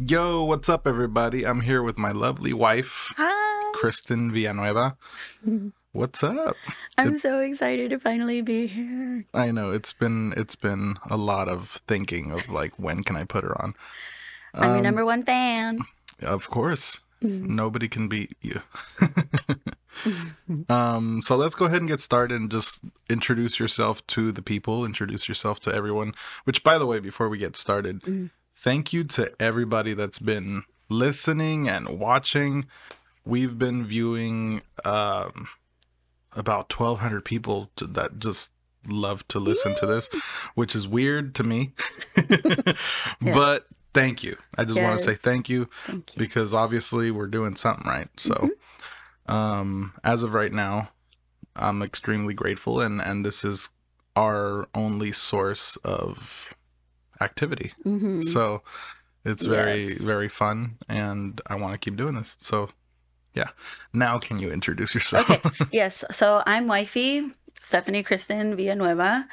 Yo, what's up, everybody? I'm here with my lovely wife, Hi. Kristen Villanueva. What's up? I'm so excited to finally be here. I know it's been a lot of thinking of like when can I put her on. I'm your number one fan. Of course, nobody can beat you. So let's go ahead and get started and just introduce yourself to the people, introduce yourself to everyone. Which, by the way, before we get started, thank you to everybody that's been listening and watching. We've been viewing about 1,200 people that just love to listen to this, which is weird to me. Yeah. But thank you. I just want to say Yes. thank you Thank you. because obviously we're doing something right. So as of right now, I'm extremely grateful, and this is our only source of activity. So it's very, Yes. very fun, and I want to keep doing this. So yeah. Now can you introduce yourself? Okay. Yes. So I'm Wifey, Stephanie Kristen Villanueva.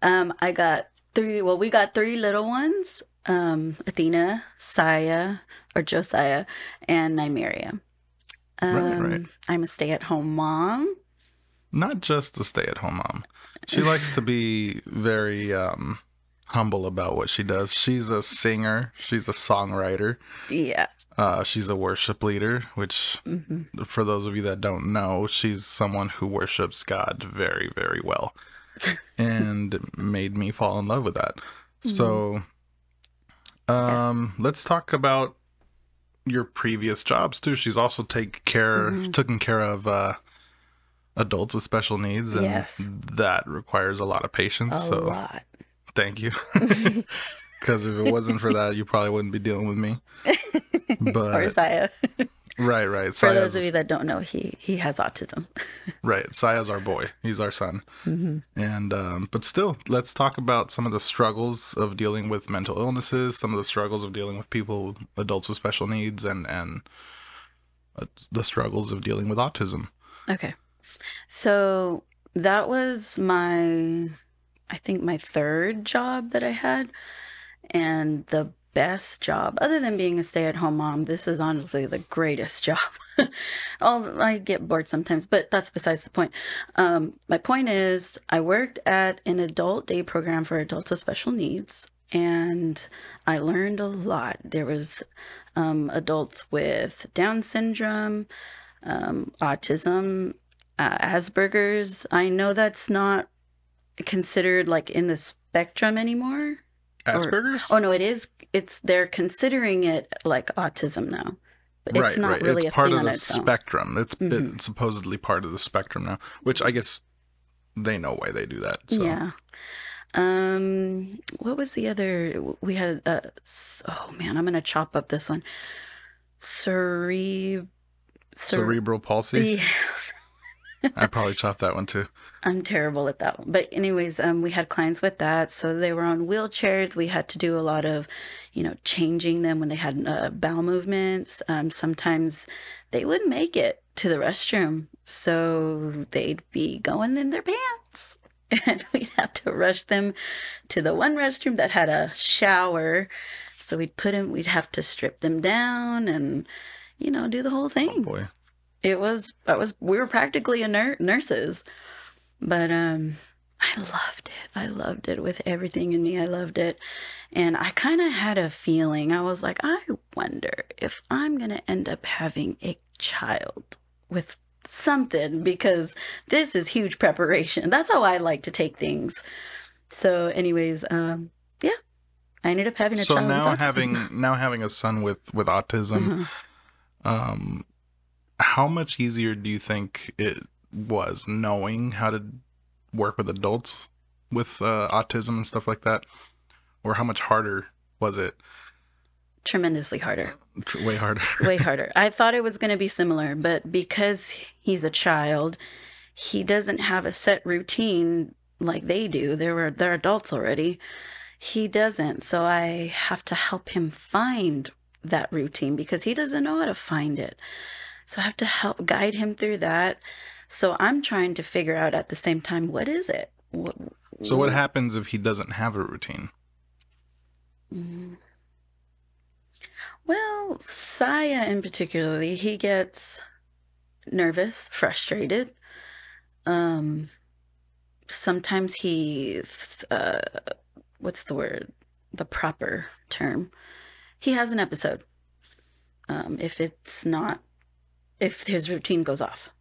I got three, well, we got three little ones. Athena, Saya, or Josiah, and Nymeria. Right. I'm a stay-at-home mom. Not just a stay-at-home mom. She likes to be very humble about what she does. She's a singer. She's a songwriter. Yeah. She's a worship leader, which, for those of you that don't know, she's someone who worships God very, very well, and made me fall in love with that. So, let's talk about your previous jobs too. She's also taken care of adults with special needs, and Yes. that requires a lot of patience. A lot. Thank you. Because if it wasn't for that, you probably wouldn't be dealing with me. Or But Saya. right. For those of you that don't know, he has autism. Right. Saya's our boy. He's our son. And but still, let's talk about some of the struggles of dealing with mental illnesses, some of the struggles of dealing with people, adults with special needs, and the struggles of dealing with autism. Okay. So that was I think my third job that I had. And the best job, other than being a stay-at-home mom, this is honestly the greatest job. I get bored sometimes, but that's besides the point. My point is, I worked at an adult day program for adults with special needs, and I learned a lot. There was adults with Down syndrome, autism, Asperger's. I know that's not considered like in the spectrum anymore. Asperger's? Oh no, it is. They're considering it like autism now, but it's not right. really It's a part thing of on the its own. spectrum. It's supposedly part of the spectrum now, which I guess they know why they do that. So. Yeah. What was the other? We had. Oh man, I'm gonna chop up this one. Cere. Cerebral palsy. Yeah. I probably chopped that one too. I'm terrible at that one. But anyways, we had clients with that. So they were on wheelchairs. We had to do a lot of, changing them when they had bowel movements. Sometimes they wouldn't make it to the restroom. So they'd be going in their pants. And we'd have to rush them to the one restroom that had a shower. So we'd have to strip them down and, do the whole thing. Oh boy. We were practically nurses, but I loved it. I loved it with everything in me. I loved it. And I kind of had a feeling. I was like, I wonder if I'm going to end up having a child with something, because this is huge preparation. That's how I like to take things. So anyways, yeah, I ended up having a So child with now autism. having a son with autism, how much easier do you think it was knowing how to work with adults with autism and stuff like that? Or how much harder was it? Tremendously harder. Way harder. Way harder. I thought it was going to be similar, but because he's a child, he doesn't have a set routine like they do. They're adults already. He doesn't. So I have to help him find that routine because he doesn't know how to find it. So I have to help guide him through that. So I'm trying to figure out at the same time, what is it? So what happens if he doesn't have a routine? Well, Saya in particularly, he gets nervous, frustrated. Um, Sometimes what's the word? The proper term. He has an episode. If it's not, if his routine goes off.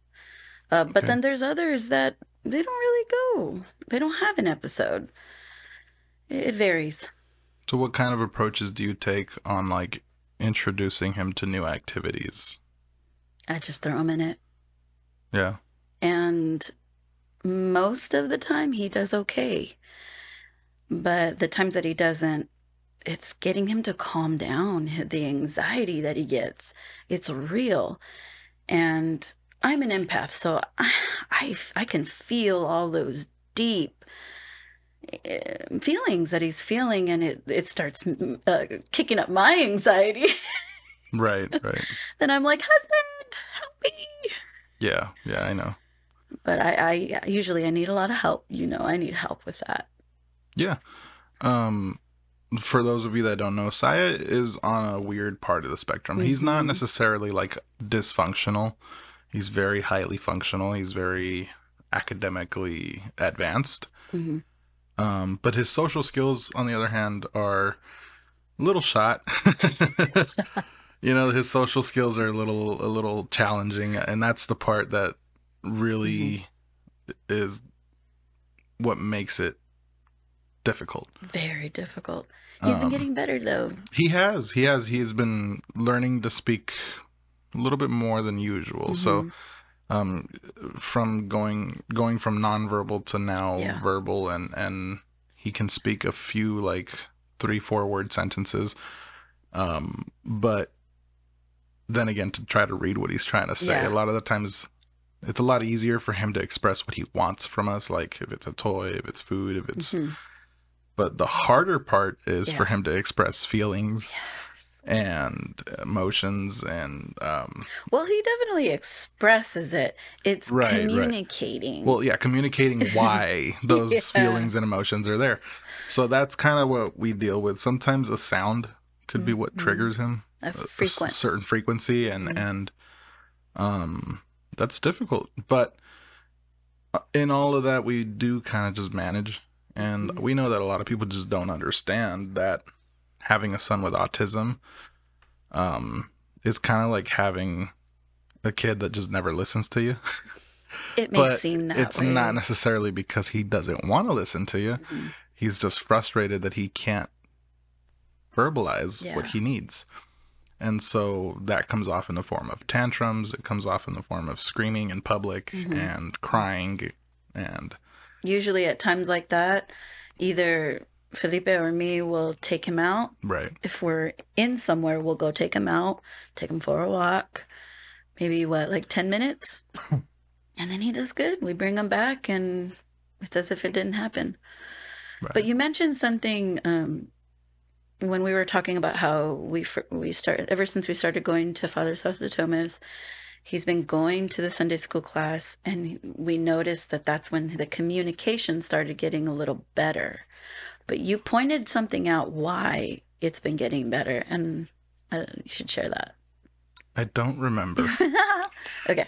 But Okay. then there's others that they don't really go. They don't have an episode. It varies. So what kind of approaches do you take on like introducing him to new activities? I just throw him in it. Yeah. And most of the time he does okay. But the times that he doesn't, it's getting him to calm down. The anxiety that he gets, it's real. And I'm an empath, so I can feel all those deep feelings that he's feeling, and it starts kicking up my anxiety. Right, right. Then I'm like, husband, help me. Yeah, yeah, I know. But I usually I need a lot of help. I need help with that. Yeah. Um, for those of you that don't know, Saya is on a weird part of the spectrum. He's not necessarily like dysfunctional. He's very highly functional. He's very academically advanced. But his social skills, on the other hand, are a little shot. His social skills are a little challenging, and that's the part that really is what makes it difficult. Very difficult. He's been getting better though. He has been learning to speak a little bit more than usual. So from going from nonverbal to now verbal, and he can speak a few like 3-4 word sentences, but then again, to try to read what he's trying to say, a lot of the times it's a lot easier for him to express what he wants from us, like if it's a toy, if it's food, if it's but the harder part is for him to express feelings and emotions, and well, he definitely expresses it. It's communicating. Well, yeah, communicating why those feelings and emotions are there. So that's kind of what we deal with. Sometimes a sound could be what triggers him, a certain frequency, and that's difficult. But in all of that, we do kind of just manage. And we know that a lot of people just don't understand that having a son with autism is kind of like having a kid that just never listens to you. It may seem that way. It's not necessarily because he doesn't want to listen to you. He's just frustrated that he can't verbalize what he needs. And so that comes off in the form of tantrums. It comes off in the form of screaming in public and crying. And usually at times like that, either Felipe or me will take him out. Right. If we're in somewhere, we'll go take him out, take him for a walk. Maybe like 10 minutes. And then he does good. We bring him back and it's as if it didn't happen. Right. But you mentioned something when we were talking about how we started, ever since we started going to Father's House of Thomas, he's been going to the Sunday school class, and we noticed that that's when the communication started getting a little better. But you pointed something out why it's been getting better, and you should share that. I don't remember. Okay.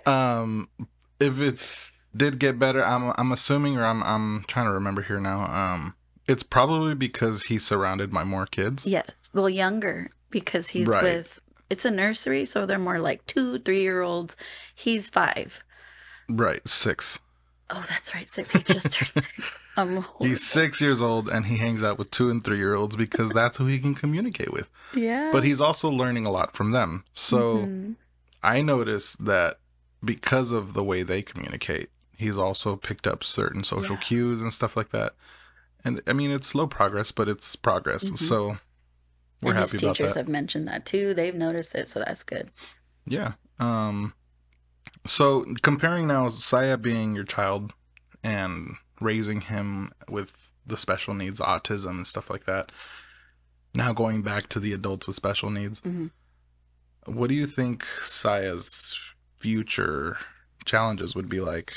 If it did get better, I'm assuming, or I'm trying to remember here now. It's probably because he's surrounded by more kids. Yeah, well, younger, because he's with. It's a nursery, so they're more like 2-3-year-olds. He's 5. Right, 6. Oh, that's right, 6. He just turned 6. He's 6 years old, and he hangs out with 2- and 3-year-olds because that's who he can communicate with. Yeah. But he's also learning a lot from them. So I noticed that because of the way they communicate, he's also picked up certain social cues and stuff like that. And I mean, it's slow progress, but it's progress. So we're happy about that. His teachers have mentioned that too. They've noticed it, so that's good. Yeah. So comparing now Saya being your child and raising him with the special needs, autism and stuff like that, now going back to the adults with special needs, what do you think Saya's future challenges would be like?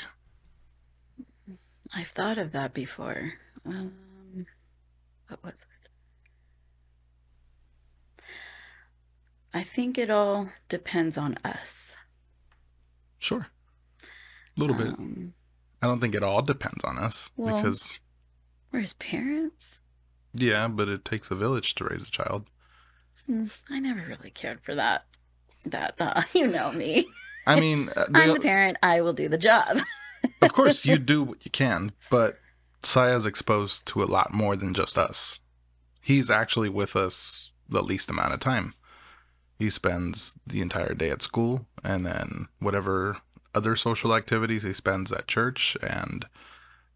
I've thought of that before. What was it? I think it all depends on us. Sure. A little bit. I don't think it all depends on us Well, because, we're his parents. yeah, but it takes a village to raise a child. I never really cared for that. You know me. I mean, I'm the parent. I will do the job. of course, you do what you can, but Saya's exposed to a lot more than just us. He's actually with us the least amount of time. He spends the entire day at school, and then whatever other social activities he spends at church, and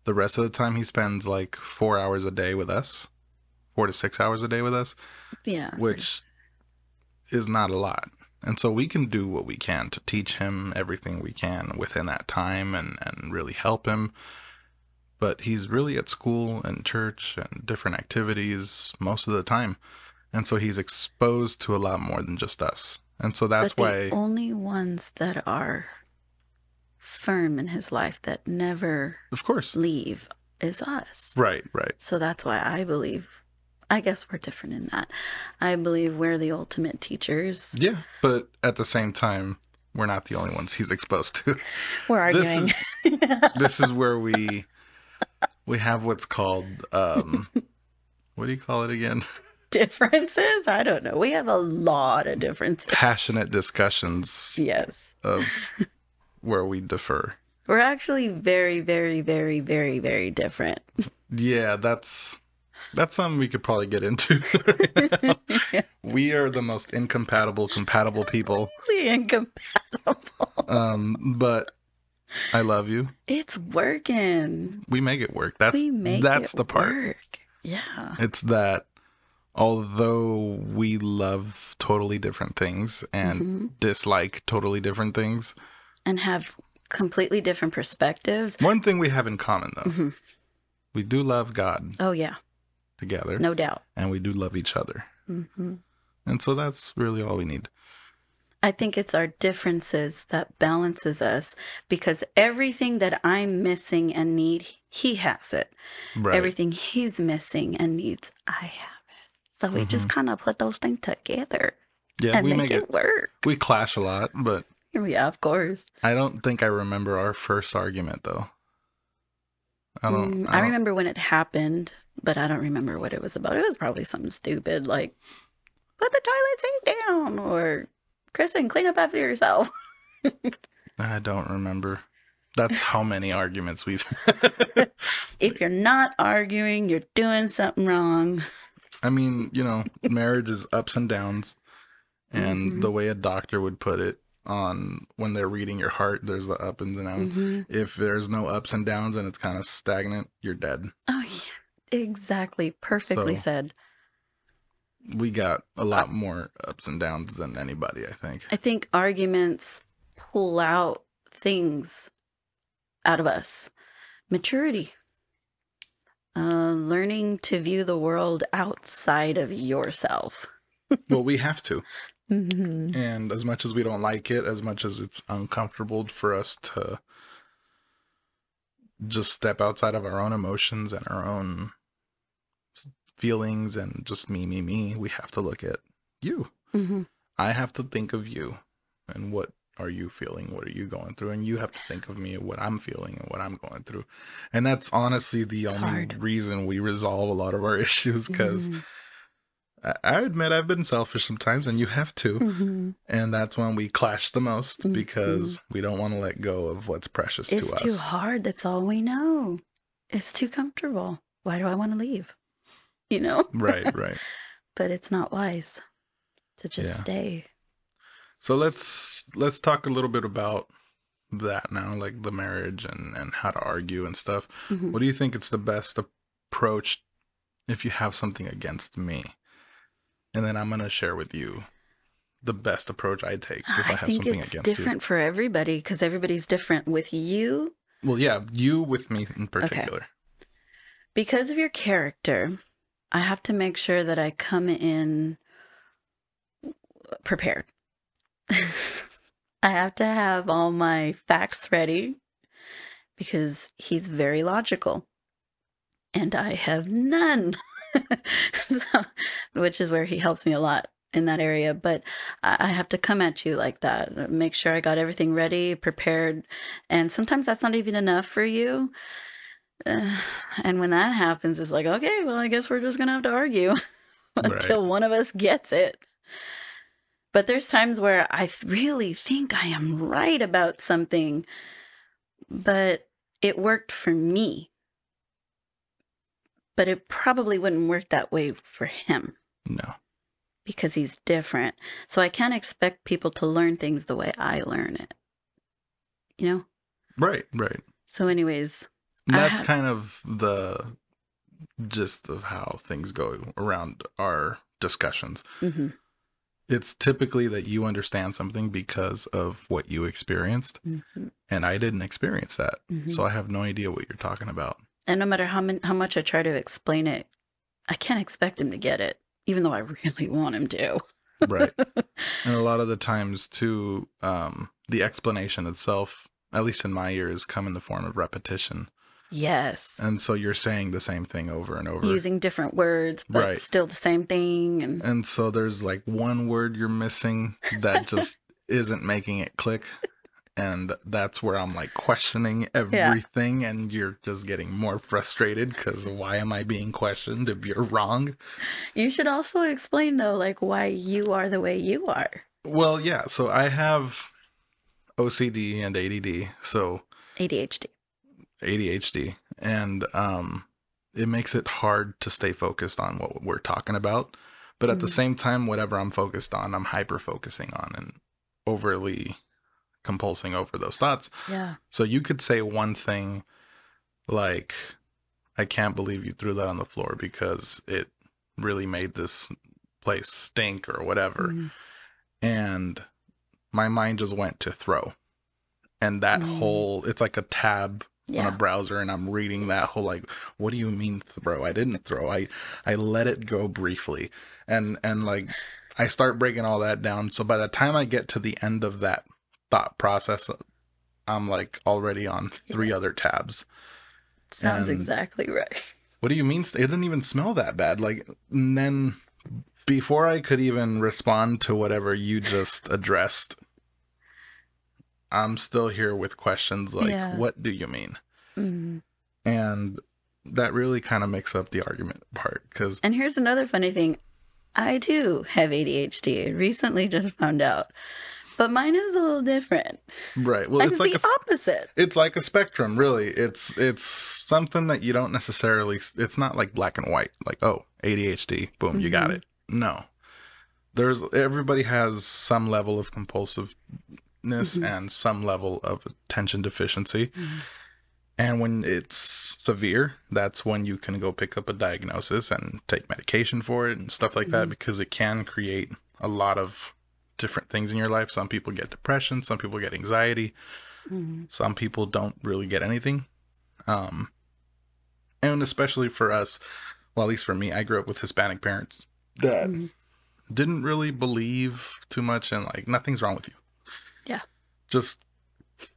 the rest of the time he spends like 4 hours a day with us, 4 to 6 hours a day with us. Yeah. Which is not a lot. And so we can do what we can to teach him everything we can within that time and really help him. But he's really at school and church and different activities most of the time. And so he's exposed to a lot more than just us. And so that's why the only ones that are firm in his life that never, of course, leave is us. Right. So that's why I guess we're different in that. I believe we're the ultimate teachers. Yeah, but at the same time, we're not the only ones he's exposed to. We're arguing. This is where we have what's called, what do you call it again? Differences? I don't know. We have a lot of differences. Passionate discussions. Yes. Of where we differ. We're actually very, very, very, very, very different. Yeah, that's something we could probably get into right now. Yeah. We are the most compatible people. Completely incompatible. But I love you. It's working. We make it work. That's the part. Work. Yeah. It's that although we love totally different things and dislike totally different things. And have completely different perspectives. One thing we have in common, though. We do love God. Oh, yeah. Together. No doubt. And we do love each other. And so that's really all we need. I think it's our differences that balances us, because everything that I'm missing and need, he has it. Right. Everything he's missing and needs, I have it. So we just kind of put those things together. Yeah, and we make it work. We clash a lot, but... Yeah, of course. I don't think I remember our first argument, though. I remember when it happened, but I don't remember what it was about. It was probably something stupid, like, put the toilet seat down, or, Kristen, clean up after yourself. I don't remember. That's how many arguments we've had. If you're not arguing, you're doing something wrong. I mean, you know, marriage is ups and downs. And the way a doctor would put it, on when they're reading your heart, there's the ups and downs. If there's no ups and downs and it's kind of stagnant, you're dead. Oh, yeah. Exactly. Perfectly said. We got a lot more ups and downs than anybody, I think. I think arguments pull out things out of us. Maturity. Learning to view the world outside of yourself. Well, we have to. And as much as we don't like it, as much as it's uncomfortable for us to just step outside of our own emotions and our own feelings and just me, we have to look at you. I have to think of you and what are you feeling? What are you going through? And you have to think of me and what I'm feeling and what I'm going through. And that's honestly the only reason we resolve a lot of our issues, because I admit I've been selfish sometimes, and you have too. And that's when we clash the most, because we don't want to let go of what's precious to us. It's too hard. That's all we know. It's too comfortable. Why do I want to leave? You know? Right. But it's not wise to just stay. So let's talk a little bit about that now, like the marriage and how to argue and stuff. What do you think it's the best approach if you have something against me? And then I'm going to share with you the best approach I take if I have something against you. I think it's different for everybody, because everybody's different. With you? Well, yeah, you with me in particular. Okay. Because of your character, I have to make sure that I come in prepared. I have to have all my facts ready, because he's very logical. And I have none. So, which is where he helps me a lot. in that area, but I have to come at you like that. Make sure I got everything ready, prepared. And sometimes that's not even enough for you. And when that happens, it's like, okay, well, I guess we're just going to have to argue Right. until one of us gets it. But there's times where I really think I am right about something, but it worked for me. But it probably wouldn't work that way for him. No. Because he's different. So I can't expect people to learn things the way I learn it. You know? Right, right. So anyways. And that's kind of the gist of how things go around our discussions. Mm-hmm. It's typically that you understand something because of what you experienced. Mm-hmm. And I didn't experience that. Mm-hmm. So I have no idea what you're talking about. And no matter how much I try to explain it, I can't expect him to get it. Even though I really want him to. Right. And a lot of the times, too, the explanation itself, at least in my ears, come in the form of repetition. Yes. And so you're saying the same thing over and over. Using different words, but still the same thing. And so there's like one word you're missing that just isn't making it click. And that's where I'm like questioning everything, and you're just getting more frustrated because why am I being questioned if you're wrong? You should also explain, though, like why you are the way you are. Well, yeah. So I have OCD and ADD. So ADHD. And it makes it hard to stay focused on what we're talking about. But at the same time, whatever I'm focused on, I'm hyper focusing on and overly compulsing over those thoughts. Yeah. So you could say one thing like, I can't believe you threw that on the floor because it really made this place stink or whatever. Mm-hmm. And my mind just went to throw. And that whole, it's like a tab on a browser, and I'm reading that whole like, what do you mean throw? I didn't throw. I let it go briefly. And like I start breaking all that down. So by the time I get to the end of that thought process, I'm like already on 3 other tabs. Sounds exactly right. What do you mean? It didn't even smell that bad. Like, and then before I could even respond to whatever you just addressed, I'm still here with questions like, what do you mean? Mm-hmm. And that really kind of makes up the argument part. And here's another funny thing. I too have ADHD. I recently just found out. But mine is a little different. Right. Well, it's like the opposite. It's like a spectrum, really. It's something that you don't necessarily, it's not like black and white. Like, oh, ADHD, boom, you got it. No. Everybody has some level of compulsiveness and some level of attention deficiency. Mm-hmm. And when it's severe, that's when you can go pick up a diagnosis and take medication for it and stuff like that, because it can create a lot of different things in your life. Some people get depression, some people get anxiety, some people don't really get anything. And especially for us, well, at least for me, I grew up with Hispanic parents that didn't really believe too much and like, nothing's wrong with you. Yeah. Just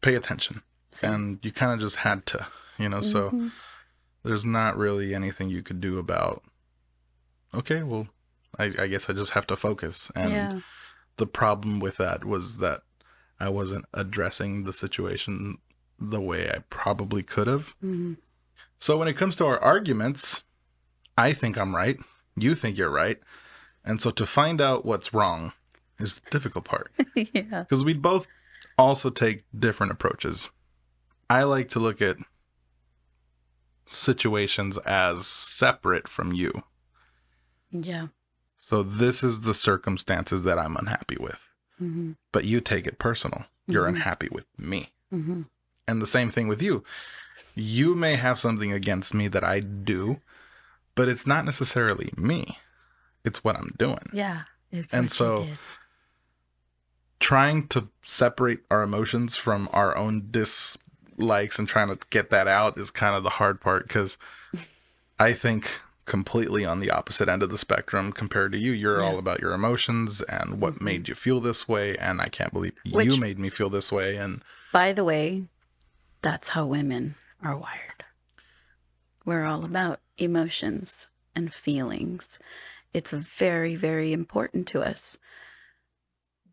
pay attention. Same. And you kind of just had to, so there's not really anything you could do about, okay, well, I guess I just have to focus. And the problem with that was that I wasn't addressing the situation the way I probably could have. Mm-hmm. So when it comes to our arguments, I think I'm right. You think you're right. And so to find out what's wrong is the difficult part. Yeah. Because we both also take different approaches. I like to look at situations as separate from you. Yeah. So this is the circumstances that I'm unhappy with. Mm-hmm. But you take it personal. You're unhappy with me. Mm-hmm. And the same thing with you. You may have something against me that I do, but it's not necessarily me. It's what I'm doing. Yeah. And so trying to separate our emotions from our own dislikes and trying to get that out is kind of the hard part, because I think completely on the opposite end of the spectrum compared to you. You're all about your emotions and what made you feel this way, and I can't believe you made me feel this way. And by the way, that's how women are wired. We're all about emotions and feelings It's very, very important to us.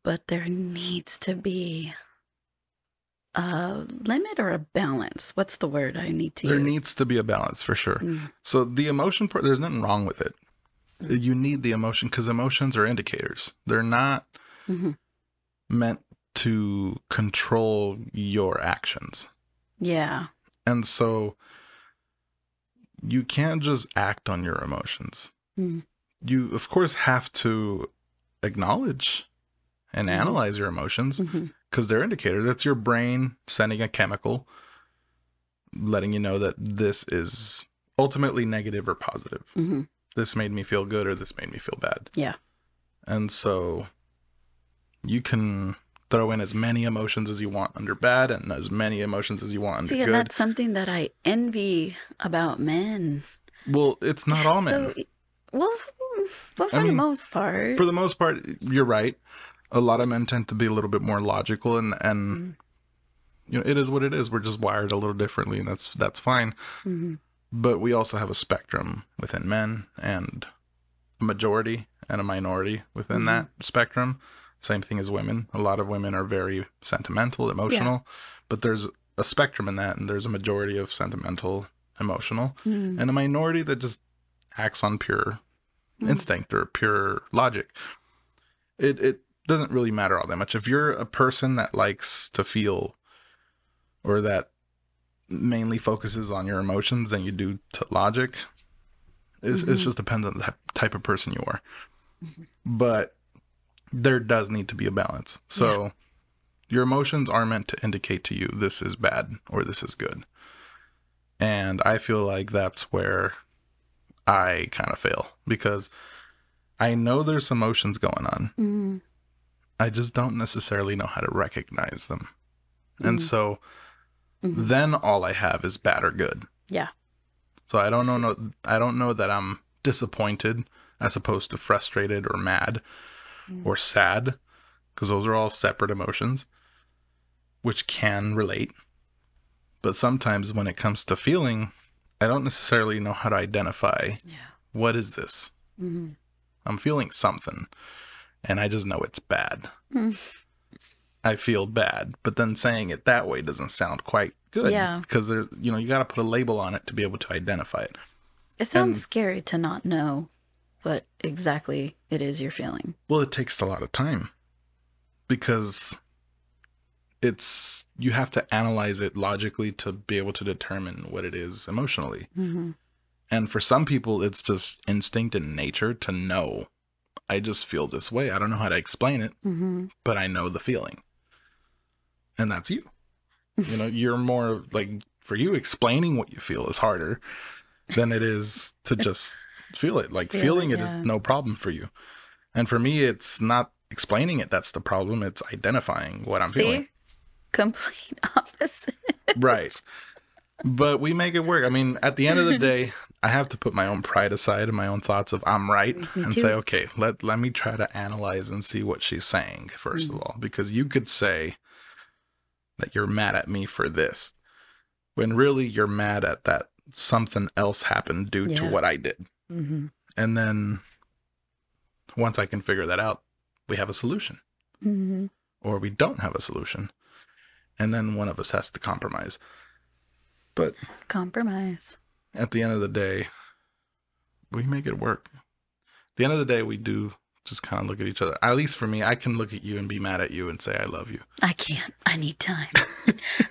But there needs to be a limit or a balance. What's the word I need to use? There needs to be a balance for sure. So the emotion part, there's nothing wrong with it. You need the emotion because emotions are indicators. They're not meant to control your actions. Yeah. And so you can't just act on your emotions. You, of course, have to acknowledge and analyze your emotions because they're indicators. That's your brain sending a chemical letting you know that this is ultimately negative or positive. This made me feel good or this made me feel bad. Yeah. And so you can throw in as many emotions as you want under bad and as many emotions as you want under good. And that's something that I envy about men. Well, it's not all men. Well, for the most part. For the most part, you're right. A lot of men tend to be a little bit more logical and you know, it is what it is. We're just wired a little differently and that's fine. But we also have a spectrum within men and a majority and a minority within that spectrum. Same thing as women. A lot of women are very sentimental, emotional, but there's a spectrum in that, and there's a majority of sentimental, emotional, and a minority that just acts on pure instinct or pure logic. It doesn't really matter all that much. If you're a person that likes to feel or that mainly focuses on your emotions than you do to logic, it just depends on the type of person you are. But there does need to be a balance. So your emotions are meant to indicate to you this is bad or this is good. And I feel like that's where I kind of fail because I know there's emotions going on. I just don't necessarily know how to recognize them. And so then all I have is bad or good. Yeah. So I don't know that I'm disappointed as opposed to frustrated or mad or sad, because those are all separate emotions which can relate. But sometimes when it comes to feeling, I don't necessarily know how to identify what is this. I'm feeling something and I just know it's bad. I feel bad, but then saying it that way doesn't sound quite good because there, you know, you got to put a label on it to be able to identify it. It sounds scary to not know what exactly it is you're feeling. Well, it takes a lot of time because you have to analyze it logically to be able to determine what it is emotionally. And for some people, it's just instinct in nature to know, I just feel this way. I don't know how to explain it, but I know the feeling. And that's you. You know, you're more like, for you, explaining what you feel is harder than it is to just feel it. Like feeling it is no problem for you. And for me, it's not explaining it that's the problem. It's identifying what I'm feeling. Complete opposite. Right. But we make it work. I mean, at the end of the day, I have to put my own pride aside and my own thoughts of I'm right and say, okay, let me try to analyze and see what she's saying, first of all. Because you could say that you're mad at me for this, when really you're mad at that something else happened due to what I did. And then once I can figure that out, we have a solution. Or we don't have a solution. And then one of us has to compromise. But compromise. At the end of the day, we make it work. At the end of the day, we do just kind of look at each other. At least for me, I can look at you and be mad at you and say, I love you. I can't. I need time.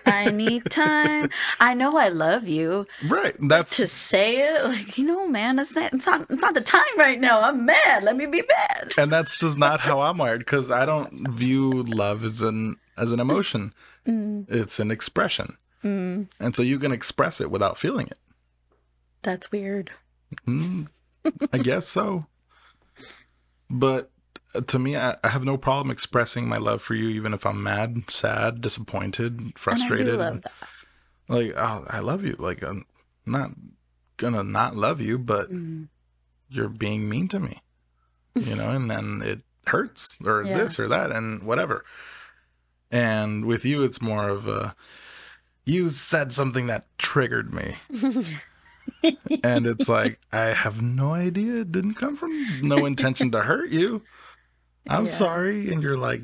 I need time. I know I love you. Right. That's to say it like, you know, man, it's not the time right now. I'm mad. Let me be mad. And that's just not how I'm wired, because I don't view love as an emotion. It's an expression. And so you can express it without feeling it. That's weird. I guess so. But to me, I have no problem expressing my love for you, even if I'm mad, sad, disappointed, frustrated. And I do love that. Like, oh, I love you. Like, I'm not gonna not love you, but you're being mean to me, you know, and then it hurts or this or that and whatever. And with you, it's more of a, you said something that triggered me. And it's like, I have no idea. It didn't come from no intention to hurt you. I'm Yeah. sorry. And you're like,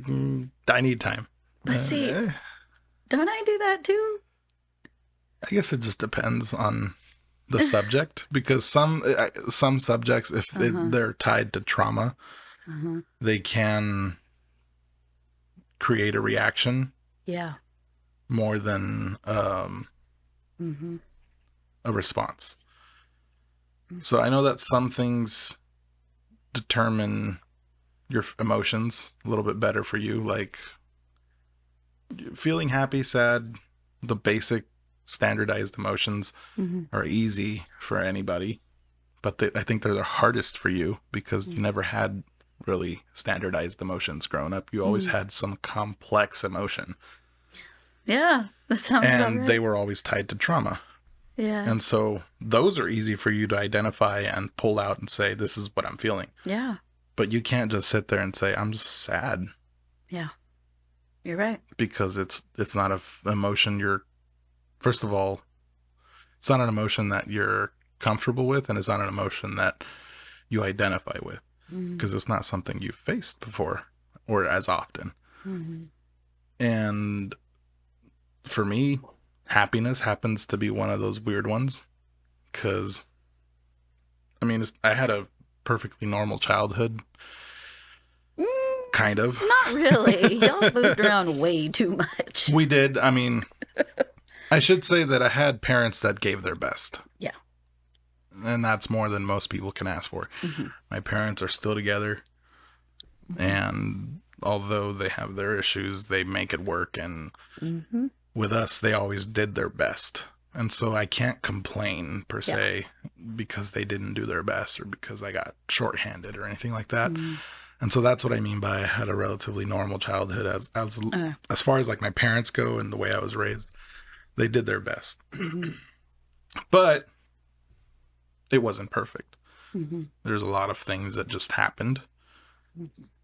I need time. But see, don't I do that too? I guess it just depends on the subject, because some subjects, if they're tied to trauma, they can create a reaction. Yeah. More than a response. So I know that some things determine your emotions a little bit better for you, like feeling happy, sad, the basic standardized emotions are easy for anybody, but I think they're the hardest for you because you never had really standardized emotions growing up. You always had some complex emotion. Yeah, that sounds about right. And they were always tied to trauma. Yeah. And so those are easy for you to identify and pull out and say, this is what I'm feeling. Yeah. But you can't just sit there and say, I'm just sad. Yeah. You're right. Because it's not an emotion first of all, it's not an emotion that you're comfortable with, and it's not an emotion that you identify with. Because it's not something you've faced before or as often. And for me, happiness happens to be one of those weird ones, because I mean, I had a perfectly normal childhood, kind of. Not really. Y'all moved around way too much. We did. I mean, I should say that I had parents that gave their best. Yeah. And that's more than most people can ask for. My parents are still together, and although they have their issues, they make it work, and with us, they always did their best. And so I can't complain, per se, because they didn't do their best or because I got shorthanded or anything like that. And so that's what I mean by I had a relatively normal childhood. As far as like my parents go and the way I was raised, they did their best. But it wasn't perfect. There's a lot of things that just happened.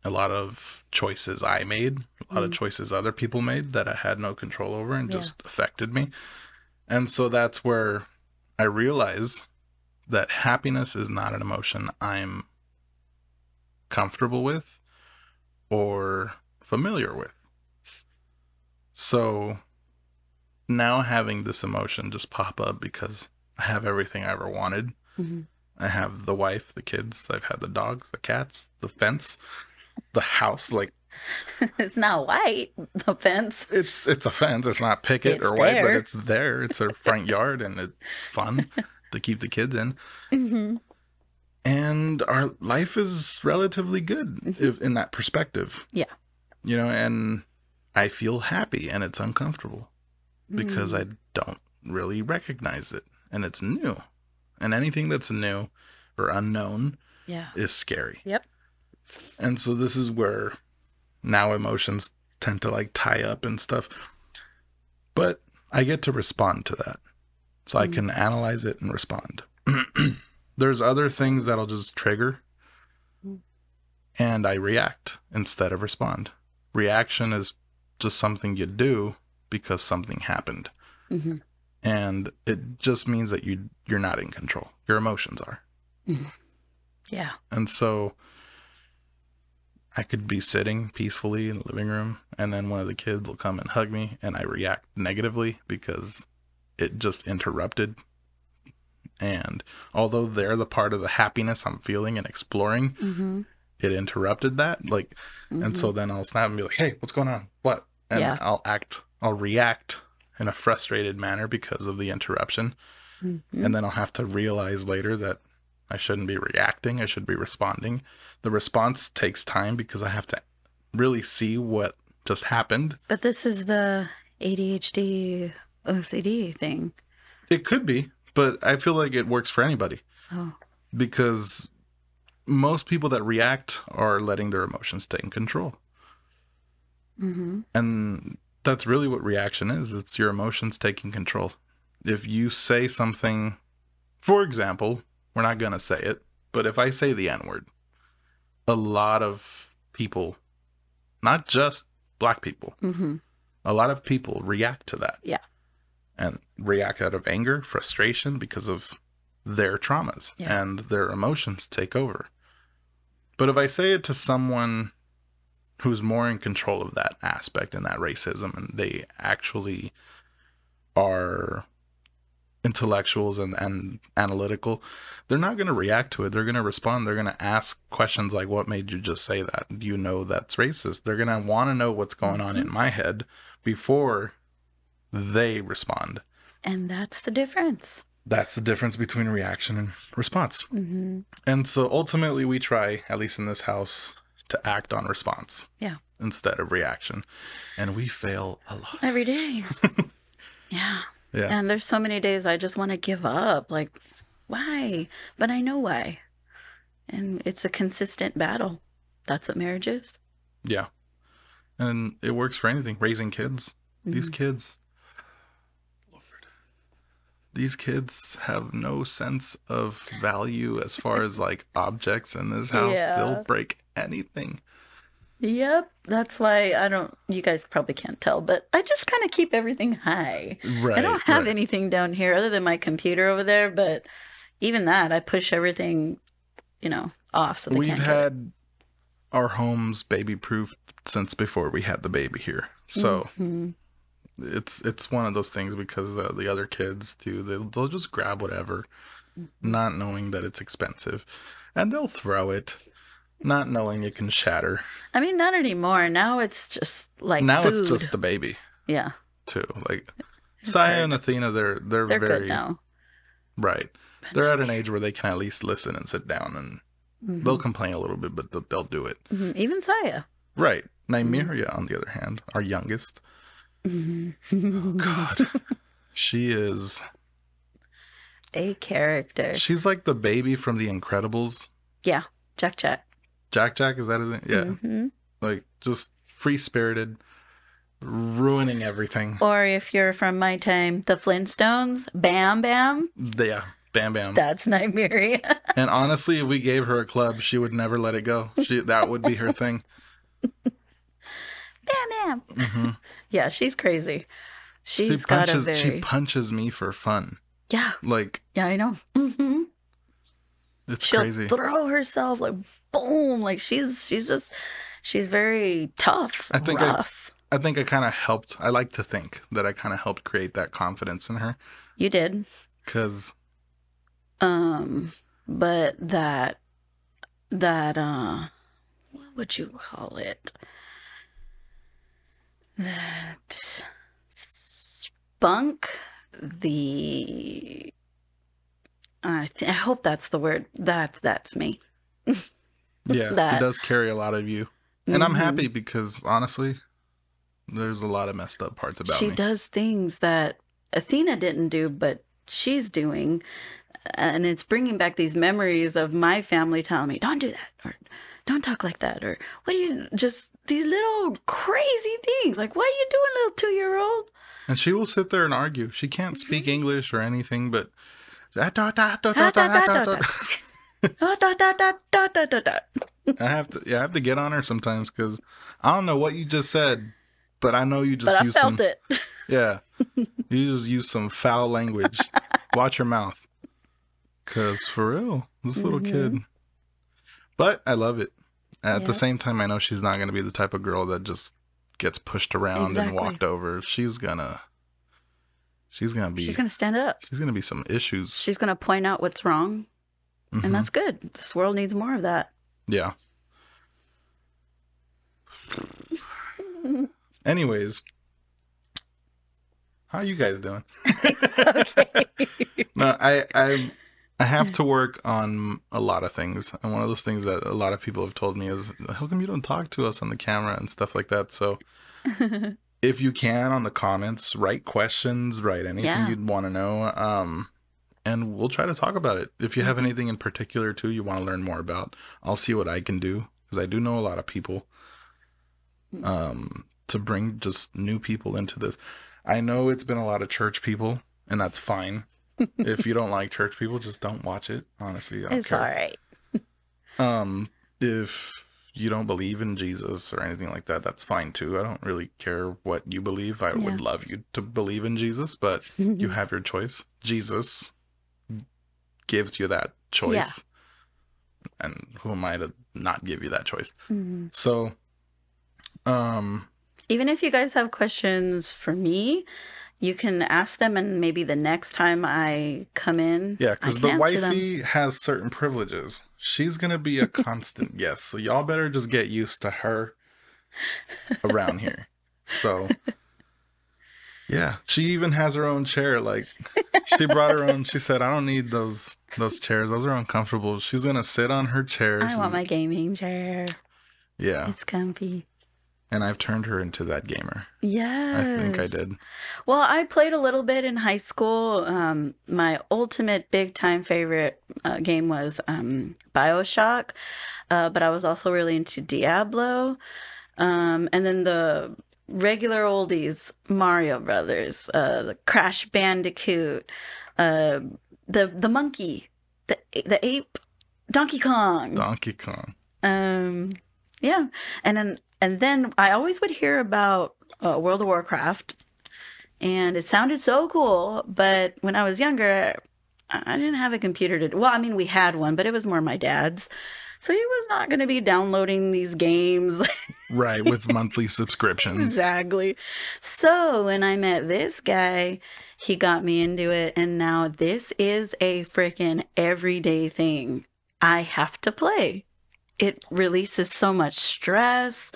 A lot of choices I made, a lot of choices other people made that I had no control over and just affected me. And so that's where I realize that happiness is not an emotion I'm comfortable with or familiar with. So now having this emotion just pop up because I have everything I ever wanted. I have the wife, the kids, I've had the dogs, the cats, the fence, the house. Like, it's not white, the fence. It's a fence. It's not picket It's or white, there. but it's there. It's a front yard, and it's fun to keep the kids in. And our life is relatively good in that perspective. Yeah. You know, and I feel happy, and it's uncomfortable because I don't really recognize it, and it's new. And anything that's new or unknown is scary. Yep. And so this is where now emotions tend to like tie up and stuff. But I get to respond to that. So I can analyze it and respond. There's other things that'll just trigger. And I react instead of respond. Reaction is just something you do because something happened. And it just means that you're not in control. Your emotions are. Yeah. And so I could be sitting peacefully in the living room, and then one of the kids will come and hug me, and I react negatively because it just interrupted. And although they're the part of the happiness I'm feeling and exploring, it interrupted that. Like, and so then I'll snap and be like, "Hey, what's going on? What?" And I'll react in a frustrated manner because of the interruption. And then I'll have to realize later that I shouldn't be reacting. I should be responding. The response takes time because I have to really see what just happened. But this is the ADHD OCD thing. It could be, but I feel like it works for anybody. Oh. Because most people that react are letting their emotions take control. And that's really what reaction is. It's your emotions taking control. If you say something, for example, we're not going to say it, but if I say the N-word, a lot of people, not just Black people, a lot of people react to that. Yeah. And react out of anger, frustration, because of their traumas Yeah. and their emotions take over. But if I say it to someone who's more in control of that aspect and that racism, and they actually are intellectuals and analytical, they're not going to react to it. They're going to respond. They're going to ask questions like, what made you just say that? Do you know that's racist? They're going to want to know what's going on in my head before they respond. And that's the difference. That's the difference between reaction and response. And so ultimately we try, at least in this house, to act on response. Yeah. Instead of reaction. And we fail a lot. Every day. Yeah. Yeah. And there's so many days I just want to give up. Like, why? But I know why. And it's a consistent battle. That's what marriage is. Yeah. And it works for anything. Raising kids. These kids. Lord. These kids have no sense of value as far as like objects in this house. Yeah. They'll break anything. Yep. That's why you guys probably can't tell, but I just kind of keep everything high. Right. I don't have anything down here other than my computer over there, but even that, I push everything, off so they We've can't get had our homes baby proofed since before we had the baby here. So it's one of those things because the other kids do, they'll just grab whatever, not knowing that it's expensive, and they'll throw it, not knowing it can shatter. I mean, not anymore. Now it's just like Now food. it's just the baby Yeah. too. Like Saya and Athena, they're very good now. Right. They're at an age where they can at least listen and sit down, and they'll complain a little bit, but they'll do it. Even Saya. Right. Nymeria, on the other hand, our youngest. Oh, God. She is A character. She's like the baby from The Incredibles. Yeah. Jack. Jack, is that his name? Yeah. Like, just free-spirited, ruining everything. Or if you're from my time, the Flintstones, Bam Bam. Yeah, Bam Bam. That's Nymeria. And honestly, if we gave her a club, she would never let it go. That would be her thing. Bam Bam. Yeah, she's crazy. She punches me for fun. Yeah. Like. Yeah, I know. It's She'll crazy. Throw herself like boom. Like she's very tough. I think rough. I think I kind of helped. I like to think that I kind of helped create that confidence in her. You did. 'Cause. But that what would you call it? That spunk, I hope that's the word. That's me. Yeah, it does carry a lot of you. And I'm happy because, honestly, there's a lot of messed up parts about me. She does things that Athena didn't do, but she's doing. And it's bringing back these memories of my family telling me, don't do that, or don't talk like that, or what do you, just these little crazy things. Like, what are you doing, little 2-year-old? And she will sit there and argue. She can't speak English or anything, but... I have to get on her sometimes because I don't know what you just said, but I know you just used some... it. Yeah. You just used some foul language. Watch your mouth. Because for real, this little kid. But I love it. At the same time, I know she's not going to be the type of girl that just gets pushed around and walked over. She's gonna stand up. She's gonna be some issues. She's gonna point out what's wrong. And that's good. This world needs more of that. Yeah. Anyways, how you guys doing? Okay. No, I have to work on a lot of things. And one of those things that a lot of people have told me is, how come you don't talk to us on the camera and stuff like that? So if you can, on the comments, write questions, write anything you'd want to know. And we'll try to talk about it. If you have anything in particular, too, you want to learn more about, I'll see what I can do. Because I do know a lot of people. To bring just new people into this. I know it's been a lot of church people, and that's fine. If you don't like church people, just don't watch it. Honestly, I don't care. It's all right. If you don't believe in Jesus or anything like that, that's fine too. I don't really care what you believe. I would love you to believe in Jesus, but you have your choice. Jesus gives you that choice. Yeah. And who am I to not give you that choice? Mm-hmm. So, even if you guys have questions for me, you can ask them, and maybe the next time I come in, yeah, because the answer them. wifey has certain privileges. She's going to be a constant guest. So y'all better just get used to her around here. So, yeah, she even has her own chair. Like, she brought her own. She said, I don't need those chairs. Those are uncomfortable. She's going to sit on her chair. I want my gaming chair. Yeah. It's comfy. And I've turned her into that gamer. Yes. I think I did. Well, I played a little bit in high school. My ultimate big time favorite game was BioShock. But I was also really into Diablo. And then the regular oldies, Mario Brothers, the Crash Bandicoot, the monkey, the ape, Donkey Kong. Donkey Kong. Yeah. And then I always would hear about World of Warcraft, and it sounded so cool. But when I was younger, I didn't have a computer to. Well, I mean, we had one, but it was more my dad's. So he was not going to be downloading these games. Right, with monthly subscriptions. Exactly. So when I met this guy, he got me into it. And now this is a freaking everyday thing. I have to play. It releases so much stress,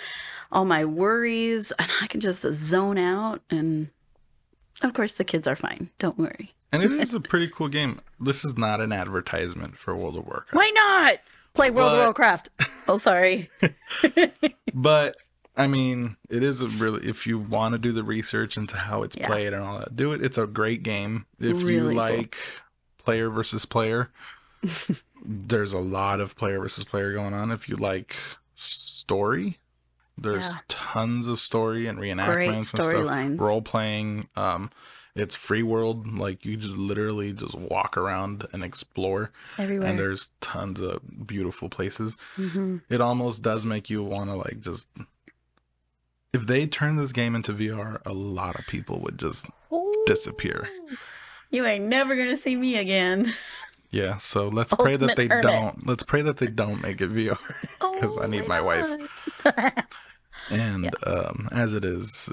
all my worries, and I can just zone out. And of course, the kids are fine. Don't worry. And it is a pretty cool game. This is not an advertisement for World of Warcraft. Why not? Play World of Warcraft. Oh, sorry. But, I mean, it is a really, if you want to do the research into how it's played and all that, do it. It's a great game. If really you like player versus player, there's a lot of player versus player going on. If you like story, there's tons of story and reenactments and stuff. Role playing. It's free world. Like, you just literally just walk around and explore everywhere. And there's tons of beautiful places. Mm-hmm. It almost does make you want to, like, just, if they turn this game into VR, a lot of people would just disappear. You ain't never gonna see me again. Yeah, so let's pray that they don't. Let's pray that they don't make it VR, because I need my wife. And as it is,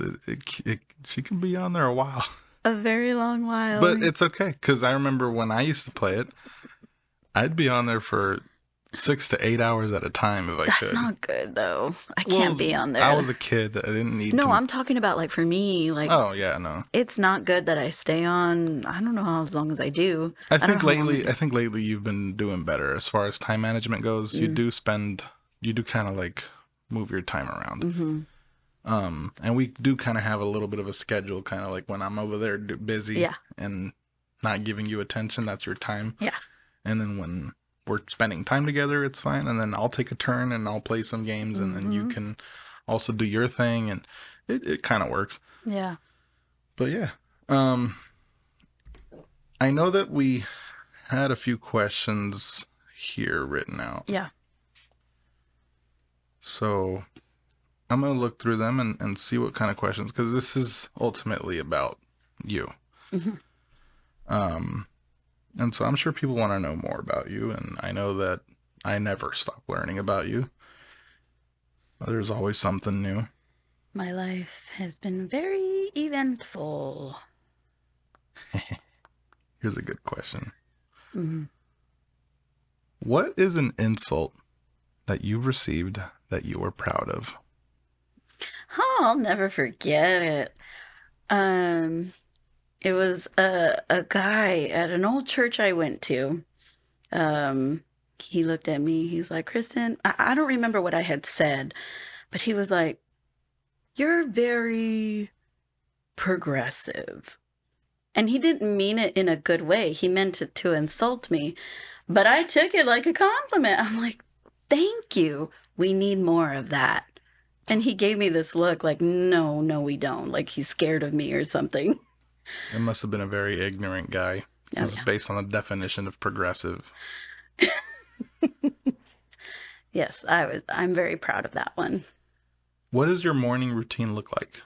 she can be on there a while. A very long while. But it's okay, because I remember when I used to play it, I'd be on there for 6 to 8 hours at a time if I could. That's not good, though. I can't be on there. I was a kid. I didn't need to. No, I'm talking about, like, for me, like... Oh, yeah, no. It's not good that I stay on, I don't know how long as I do. I think lately you've been doing better as far as time management goes. You do kind of, like, move your time around. Mm-hmm. And we do kind of have a little bit of a schedule, kind of like when I'm over there busy and not giving you attention, that's your time. Yeah. And then when we're spending time together, it's fine. And then I'll take a turn and I'll play some games, and then you can also do your thing, and it kind of works. Yeah. But yeah. I know that we had a few questions here written out. Yeah. So I'm going to look through them and see what kind of questions, because this is ultimately about you. Mm-hmm. And so I'm sure people want to know more about you, and I know that I never stop learning about you. There's always something new. My life has been very eventful. Here's a good question. Mm-hmm. What is an insult that you've received that you were proud of? Oh, I'll never forget it. It was a guy at an old church I went to. He looked at me. He's like, Kristen, I don't remember what I had said, but he was like, you're very progressive. And he didn't mean it in a good way. He meant it to insult me, but I took it like a compliment. I'm like, thank you. We need more of that. And he gave me this look like, no, we don't. Like he's scared of me or something. It must have been a very ignorant guy. It's based on the definition of progressive. Yes, I'm very proud of that one. What does your morning routine look like?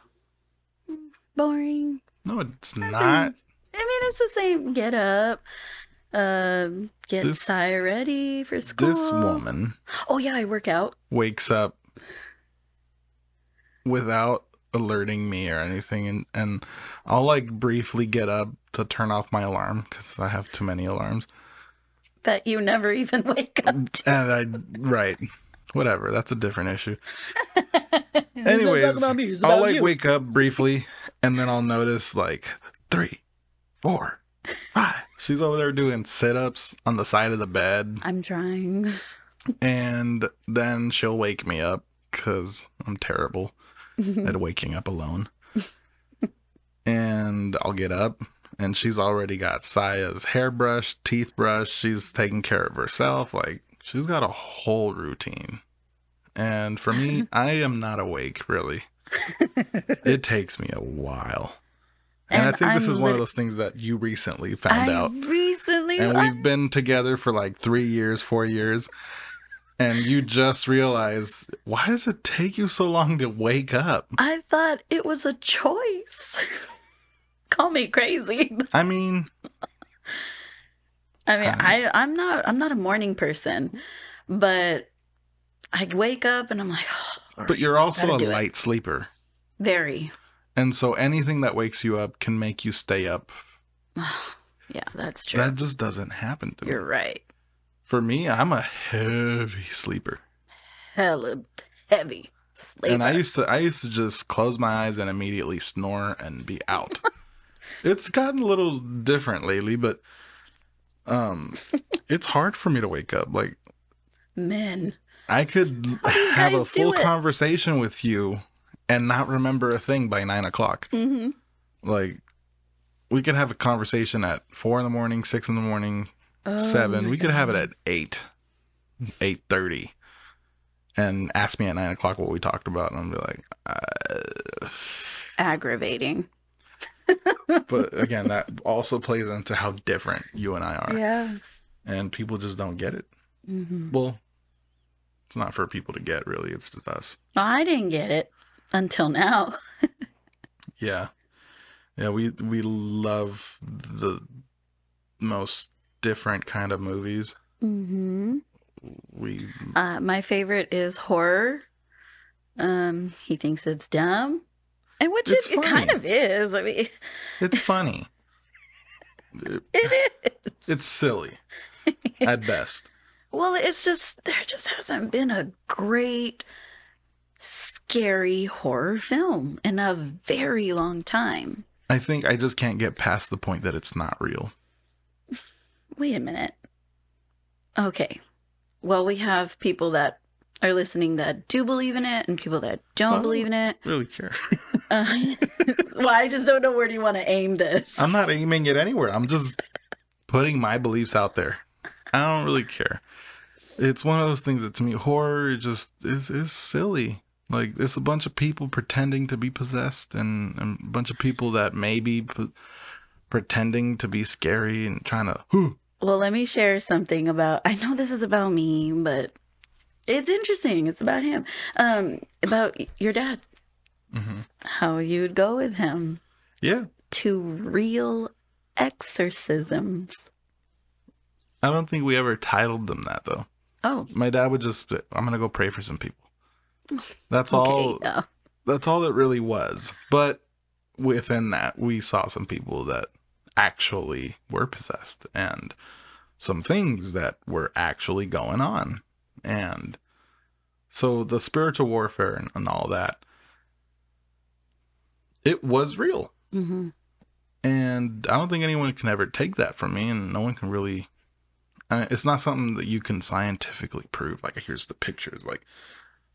Boring. No, it's not. I mean, it's the same. Get up, Get This Sai ready for this school. woman Oh yeah, I work out. wakes up without alerting me or anything, and I'll like briefly get up to turn off my alarm because I have too many alarms. That you never even wake up to. Right, whatever, that's a different issue. Anyways, I'll like wake up briefly and then I'll notice like 3, 4, 5. She's over there doing sit-ups on the side of the bed. I'm trying. And then she'll wake me up because I'm terrible at waking up alone. And I'll get up and she's already got Saya's hairbrush, teeth brush. She's taking care of herself. Like, she's got a whole routine. And for me, I am not awake, really. It takes me a while. And I think this is one of those things that you recently found out. And we've been together for like 3 years, 4 years. And you just realized, why does it take you so long to wake up? I thought it was a choice. Call me crazy. I mean, I'm not a morning person, but I wake up and I'm like, oh, but you're also a light sleeper. Very. And so anything that wakes you up can make you stay up. Yeah, that's true. That just doesn't happen to me. You're right. For me, I'm a heavy sleeper. Hella heavy sleeper. And I used to just close my eyes and immediately snore and be out. It's gotten a little different lately, but it's hard for me to wake up. Like, men, I could have a full conversation with you and not remember a thing by 9 o'clock. Mm-hmm. Like, we could have a conversation at 4 in the morning, 6 in the morning, 7. We could have it at 8, 8:30, and ask me at 9 o'clock what we talked about, and I'll be like, aggravating. But again, that also plays into how different you and I are. Yeah. And people just don't get it. Mm-hmm. Well, it's not for people to get, really. It's just us. Well, I didn't get it until now. Yeah. Yeah, we love the most different kind of movies. Mm-hmm. My favorite is horror. He thinks it's dumb. And which it kind of is. I mean, it's funny. It is. It's silly at best. Well, it's just, there just hasn't been a great, scary horror film in a very long time. I think I just can't get past the point that it's not real. Wait a minute. Okay. Well, we have people that are listening that do believe in it and people that don't believe in it. Really care. Well, I just don't know, where do you want to aim this? I'm not aiming it anywhere. I'm just putting my beliefs out there. I don't really care. It's one of those things that to me, horror just is silly. Like, it's a bunch of people pretending to be possessed and a bunch of people that may be pretending to be scary and trying to... Well, let me share something about... I know this is about me, but it's interesting. It's about him. About your dad. Mm-hmm. How you'd go with him. Yeah. To real exorcisms. I don't think we ever titled them that, though. Oh. My dad would just... I'm going to go pray for some people. That's all. Yeah. That's all it really was. But within that, we saw some people that actually were possessed and some things that were actually going on. And so the spiritual warfare and all that, it was real. Mm-hmm. And I don't think anyone can ever take that from me, and no one can really... it's not something that you can scientifically prove. Like, here's the pictures. Like,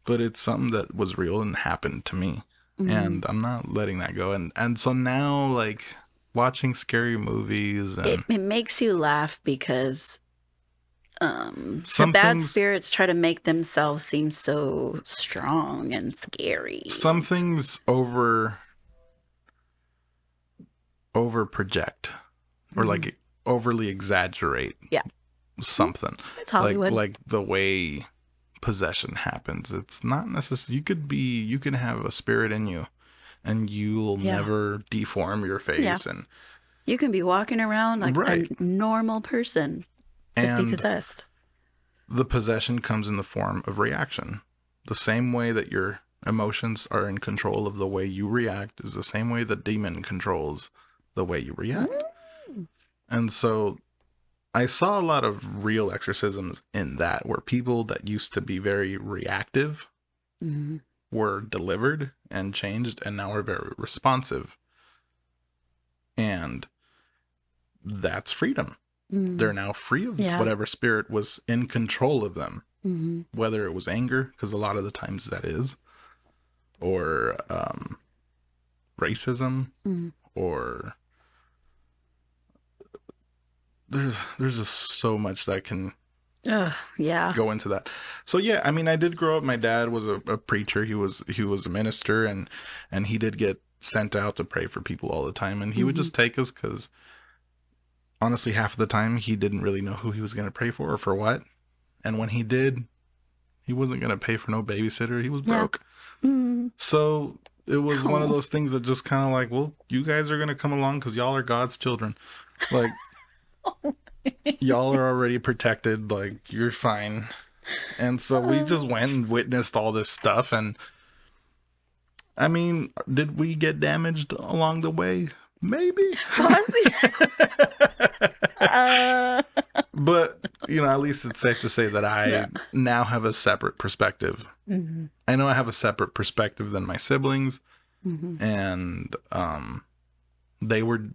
but it's something that was real and happened to me. Mm-hmm. And I'm not letting that go. And so now, like, watching scary movies... and it makes you laugh because the bad spirits try to make themselves seem so strong and scary. Some things over project or like overly exaggerate something. It's Hollywood. Like the way possession happens. It's not necessarily... you can have a spirit in you and you'll never deform your face and You can be walking around like Right. a normal person, but be And possessed. the possession comes in the form of reaction. The same way that your emotions are in control of the way you react is the same way the demon controls the way you react. And so I saw a lot of real exorcisms in that, where people that used to be very reactive Mm-hmm. were delivered and changed and now are very responsive. And that's freedom. Mm-hmm. They're now free of Yeah. whatever spirit was in control of them. Mm-hmm. Whether it was anger, because a lot of the times that is, or racism, Mm-hmm. or there's just so much that can Yeah. go into that. So yeah, I mean, I did grow up. My dad was a preacher. He was a minister, and he did get sent out to pray for people all the time, and he would just take us because honestly, half of the time he didn't really know who he was going to pray for or for what. And when he did, he wasn't going to pay for no babysitter. He was broke. Mm-hmm. So it was one of those things that just kind of like, well, you guys are going to come along because y'all are God's children. Like, y'all are already protected. Like, you're fine. And so we just went and witnessed all this stuff. And I mean, did we get damaged along the way? Maybe. But, you know, at least it's safe to say that I now have a separate perspective. Mm-hmm. I know I have a separate perspective than my siblings. Mm-hmm. And they were,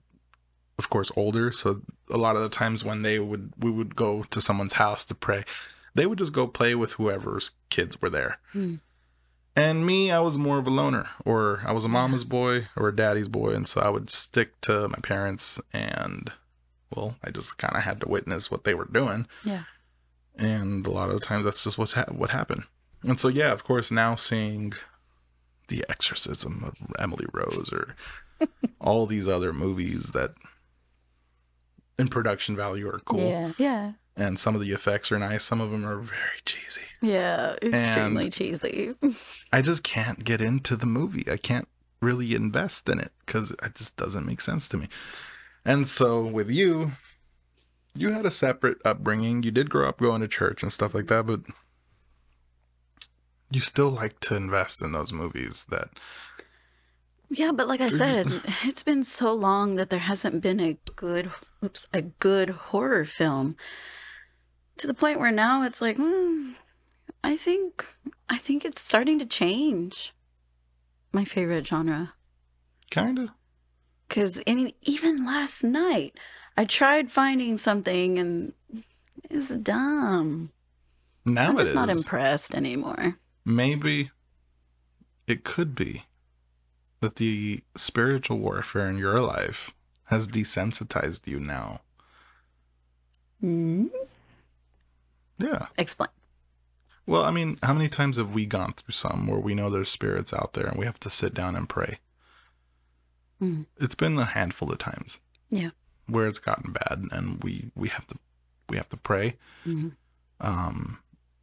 of course, older. So a lot of the times when we would go to someone's house to pray, they would just go play with whoever's kids were there. Mm. And me, I was more of a loner, or I was a mama's boy or a daddy's boy. And so I would stick to my parents, and well, I just kind of had to witness what they were doing. Yeah. And a lot of the times that's just what happened. And so, yeah, of course, now seeing The Exorcism of Emily Rose or all these other movies that in production value are cool. Yeah. Yeah. And some of the effects are nice. Some of them are very cheesy. Yeah. Extremely cheesy. I just can't get into the movie. I can't really invest in it because it just doesn't make sense to me. And so with you had a separate upbringing. You did grow up going to church and stuff like that, but you still like to invest in those movies that... Yeah, but like I said, it's been so long that there hasn't been a good horror film, to the point where now it's like, I think it's starting to change my favorite genre. Kinda. Because, I mean, even last night, I tried finding something and it's dumb. Now I'm it just is. not impressed anymore. Maybe it could be that the spiritual warfare in your life has desensitized you now. Mm-hmm. Yeah. Explain. Well, I mean, how many times have we gone through some where we know there's spirits out there and we have to sit down and pray? Mm-hmm. It's been a handful of times. Yeah. Where it's gotten bad and we have to pray. Mm-hmm.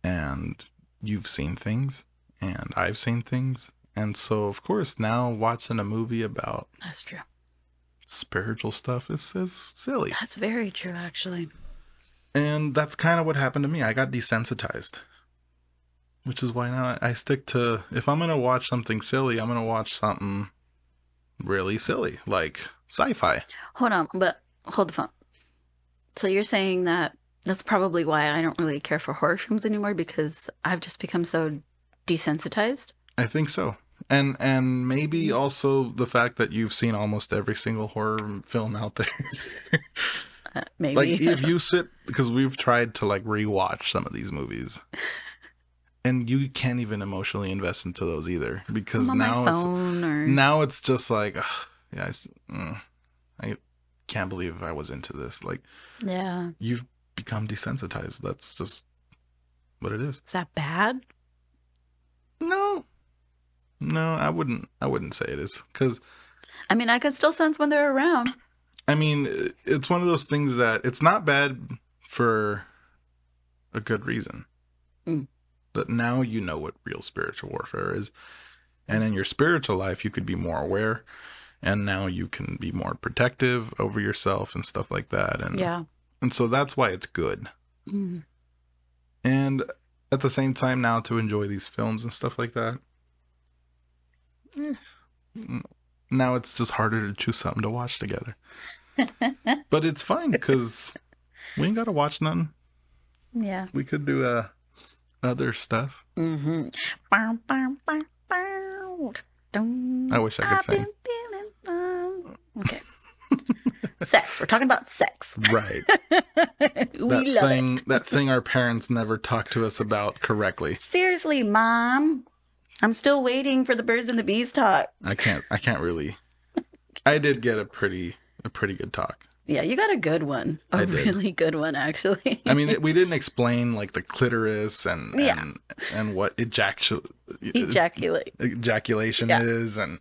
And you've seen things and I've seen things. And so, of course, now watching a movie about That's true. spiritual stuff is silly. That's very true, actually. And that's kind of what happened to me. I got desensitized. Which is why now I stick to, if I'm going to watch something silly, I'm going to watch something really silly, like sci-fi. Hold on, but hold the phone. So you're saying that's probably why I don't really care for horror films anymore, because I've just become so desensitized? I think so. And maybe also the fact that you've seen almost every single horror film out there. Maybe. Like, if you sit, because we've tried to like rewatch some of these movies, and you can't even emotionally invest into those either, because now it's just like, yeah, I can't believe I was into this. Like, yeah, you've become desensitized. That's just what it is. Is that bad? No, I wouldn't say it is, because I mean, I can still sense when they're around. I mean, it's one of those things that it's not bad for a good reason. But now you know what real spiritual warfare is. And in your spiritual life, you could be more aware and now you can be more protective over yourself and stuff like that. And Yeah. and so that's why it's good. Mm. And at the same time, now to enjoy these films and stuff like that, now it's just harder to choose something to watch together. But it's fine because we ain't got to watch none. Yeah. We could do other stuff. Mm-hmm. I wish I could sing. Okay. Sex. We're talking about sex. Right. We love it. That thing our parents never talked to us about correctly. Seriously, Mom. I'm still waiting for the birds and the bees talk. I can't really. I did get a pretty good talk. Yeah, you got a good one. A really good one, actually. I mean, we didn't explain like the clitoris and what ejaculation is, and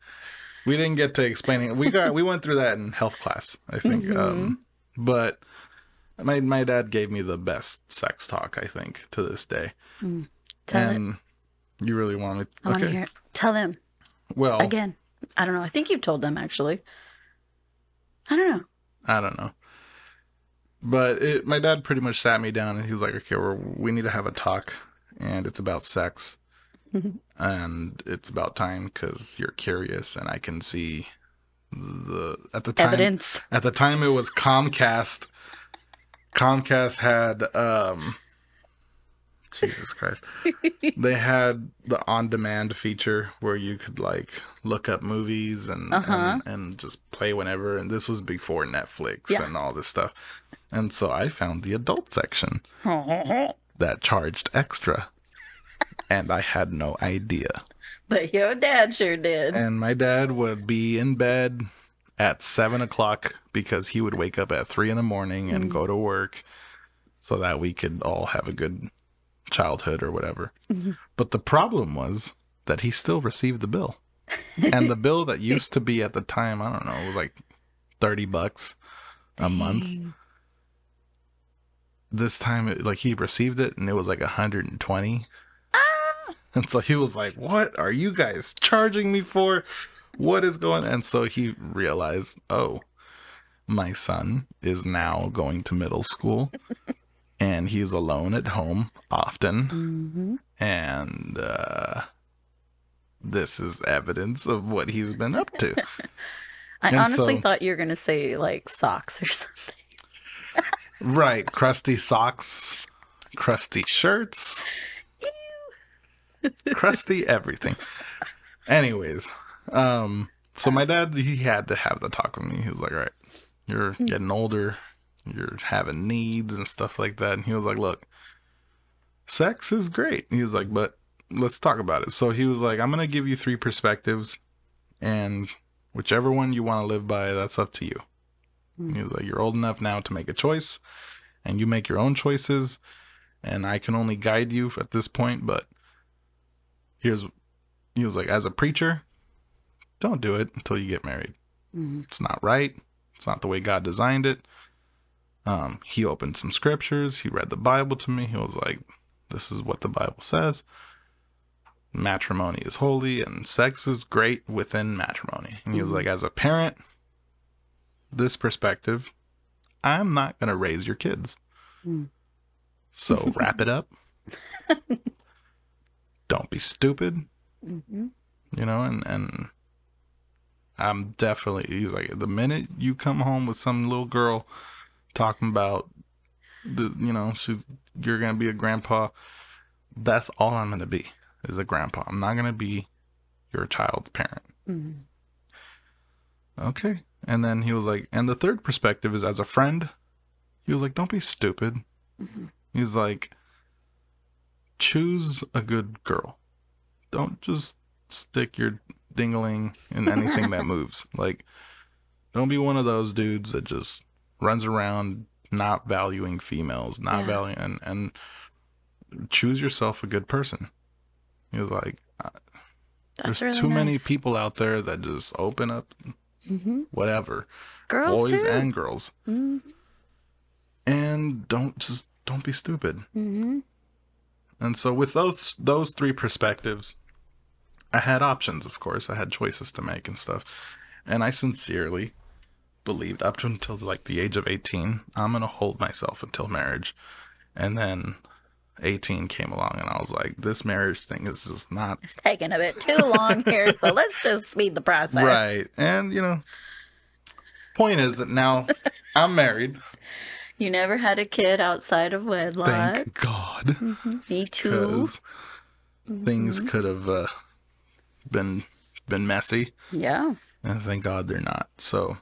we didn't get to explaining it. We went through that in health class, I think. Mm-hmm. But my dad gave me the best sex talk, I think, to this day. Tell it. You really want me? I want to hear it. Tell them. Well, again, I don't know. I think you've told them, actually. I don't know. But my dad pretty much sat me down and he was like, okay, we need to have a talk, and it's about sex. And it's about time because you're curious, and I can see at the time evidence. At the time it was Comcast. Comcast had Jesus Christ. They had the on-demand feature where you could like look up movies and just play whenever. And this was before Netflix and all this stuff. And so I found the adult section that charged extra. And I had no idea. But your dad sure did. And my dad would be in bed at 7 o'clock because he would wake up at 3 in the morning and go to work so that we could all have a good childhood or whatever. But the problem was that he still received the bill. And the bill that used to be at the time, I don't know, it was like $30 a month. This time, he received it and it was like 120. And so he was like, what are you guys charging me for? What is going on? And so he realized, oh, my son is now going to middle school and he's alone at home often. And this is evidence of what he's been up to. I honestly thought you were going to say like socks or something. Right. Crusty socks, crusty shirts. Crusty everything. Anyways, so my dad, he had to have the talk with me. He was like, all right, you're getting older, you're having needs and stuff like that. And he was like, look, sex is great. He was like, but let's talk about it. So he was like, I'm going to give you 3 perspectives, and whichever one you want to live by, that's up to you. He was like, you're old enough now to make a choice, and you make your own choices, and I can only guide you at this point, but he was like, as a preacher, don't do it until you get married. It's not right. It's not the way God designed it. He opened some scriptures. He read the Bible to me. He was like, this is what the Bible says. Matrimony is holy and sex is great within matrimony. And he was like, as a parent, this perspective, I'm not going to raise your kids. So wrap it up. Don't be stupid. You know, and I'm definitely, he's like, the minute you come home with some little girl talking about you're going to be a grandpa, that's all I'm going to be, is a grandpa. I'm not going to be your child's parent. Okay. And then he was like, and the third perspective is as a friend. He was like, don't be stupid. He's like, choose a good girl. Don't just stick your dingling in anything that moves. Like, don't be one of those dudes that just runs around not valuing females, not valuing, and choose yourself a good person. He was like, there's really too many people out there that just open up whatever. Girls boys too. And girls. And don't be stupid. And so with those 3 perspectives, I had options, of course. I had choices to make and stuff. And I sincerely believed up until like the age of 18, I'm going to hold myself until marriage. And then 18 came along and I was like, this marriage thing is just not It's taking a bit too long here, so let's just speed the process. right. And, you know, point is that now I'm married. You never had a kid outside of wedlock. Thank God. Me too. Because things could have been messy. Yeah. And thank God they're not. So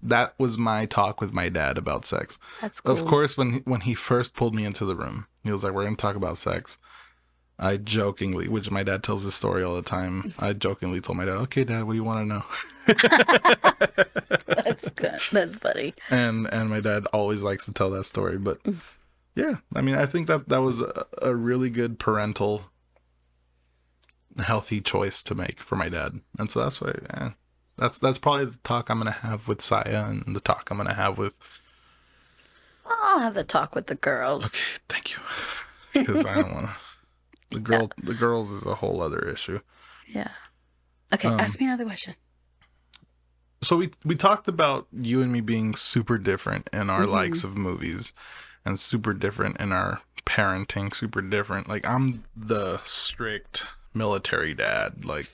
that was my talk with my dad about sex. That's cool. Of course, when he first pulled me into the room, he was like, we're going to talk about sex. I jokingly, which my dad tells this story all the time, I jokingly told my dad, okay, Dad, what do you want to know? That's good. That's funny. And my dad always likes to tell that story. But yeah, I mean, I think that was a really good parental, healthy choice to make for my dad. And so that's why, that's probably the talk I'm going to have with Saya and the talk I'm going to have with... I'll have the talk with the girls. Okay, thank you. Because I don't want to... The girls is a whole other issue. Yeah. Okay, ask me another question. So we talked about you and me being super different in our likes of movies and super different in our parenting, super different. Like, I'm the strict military dad. Like,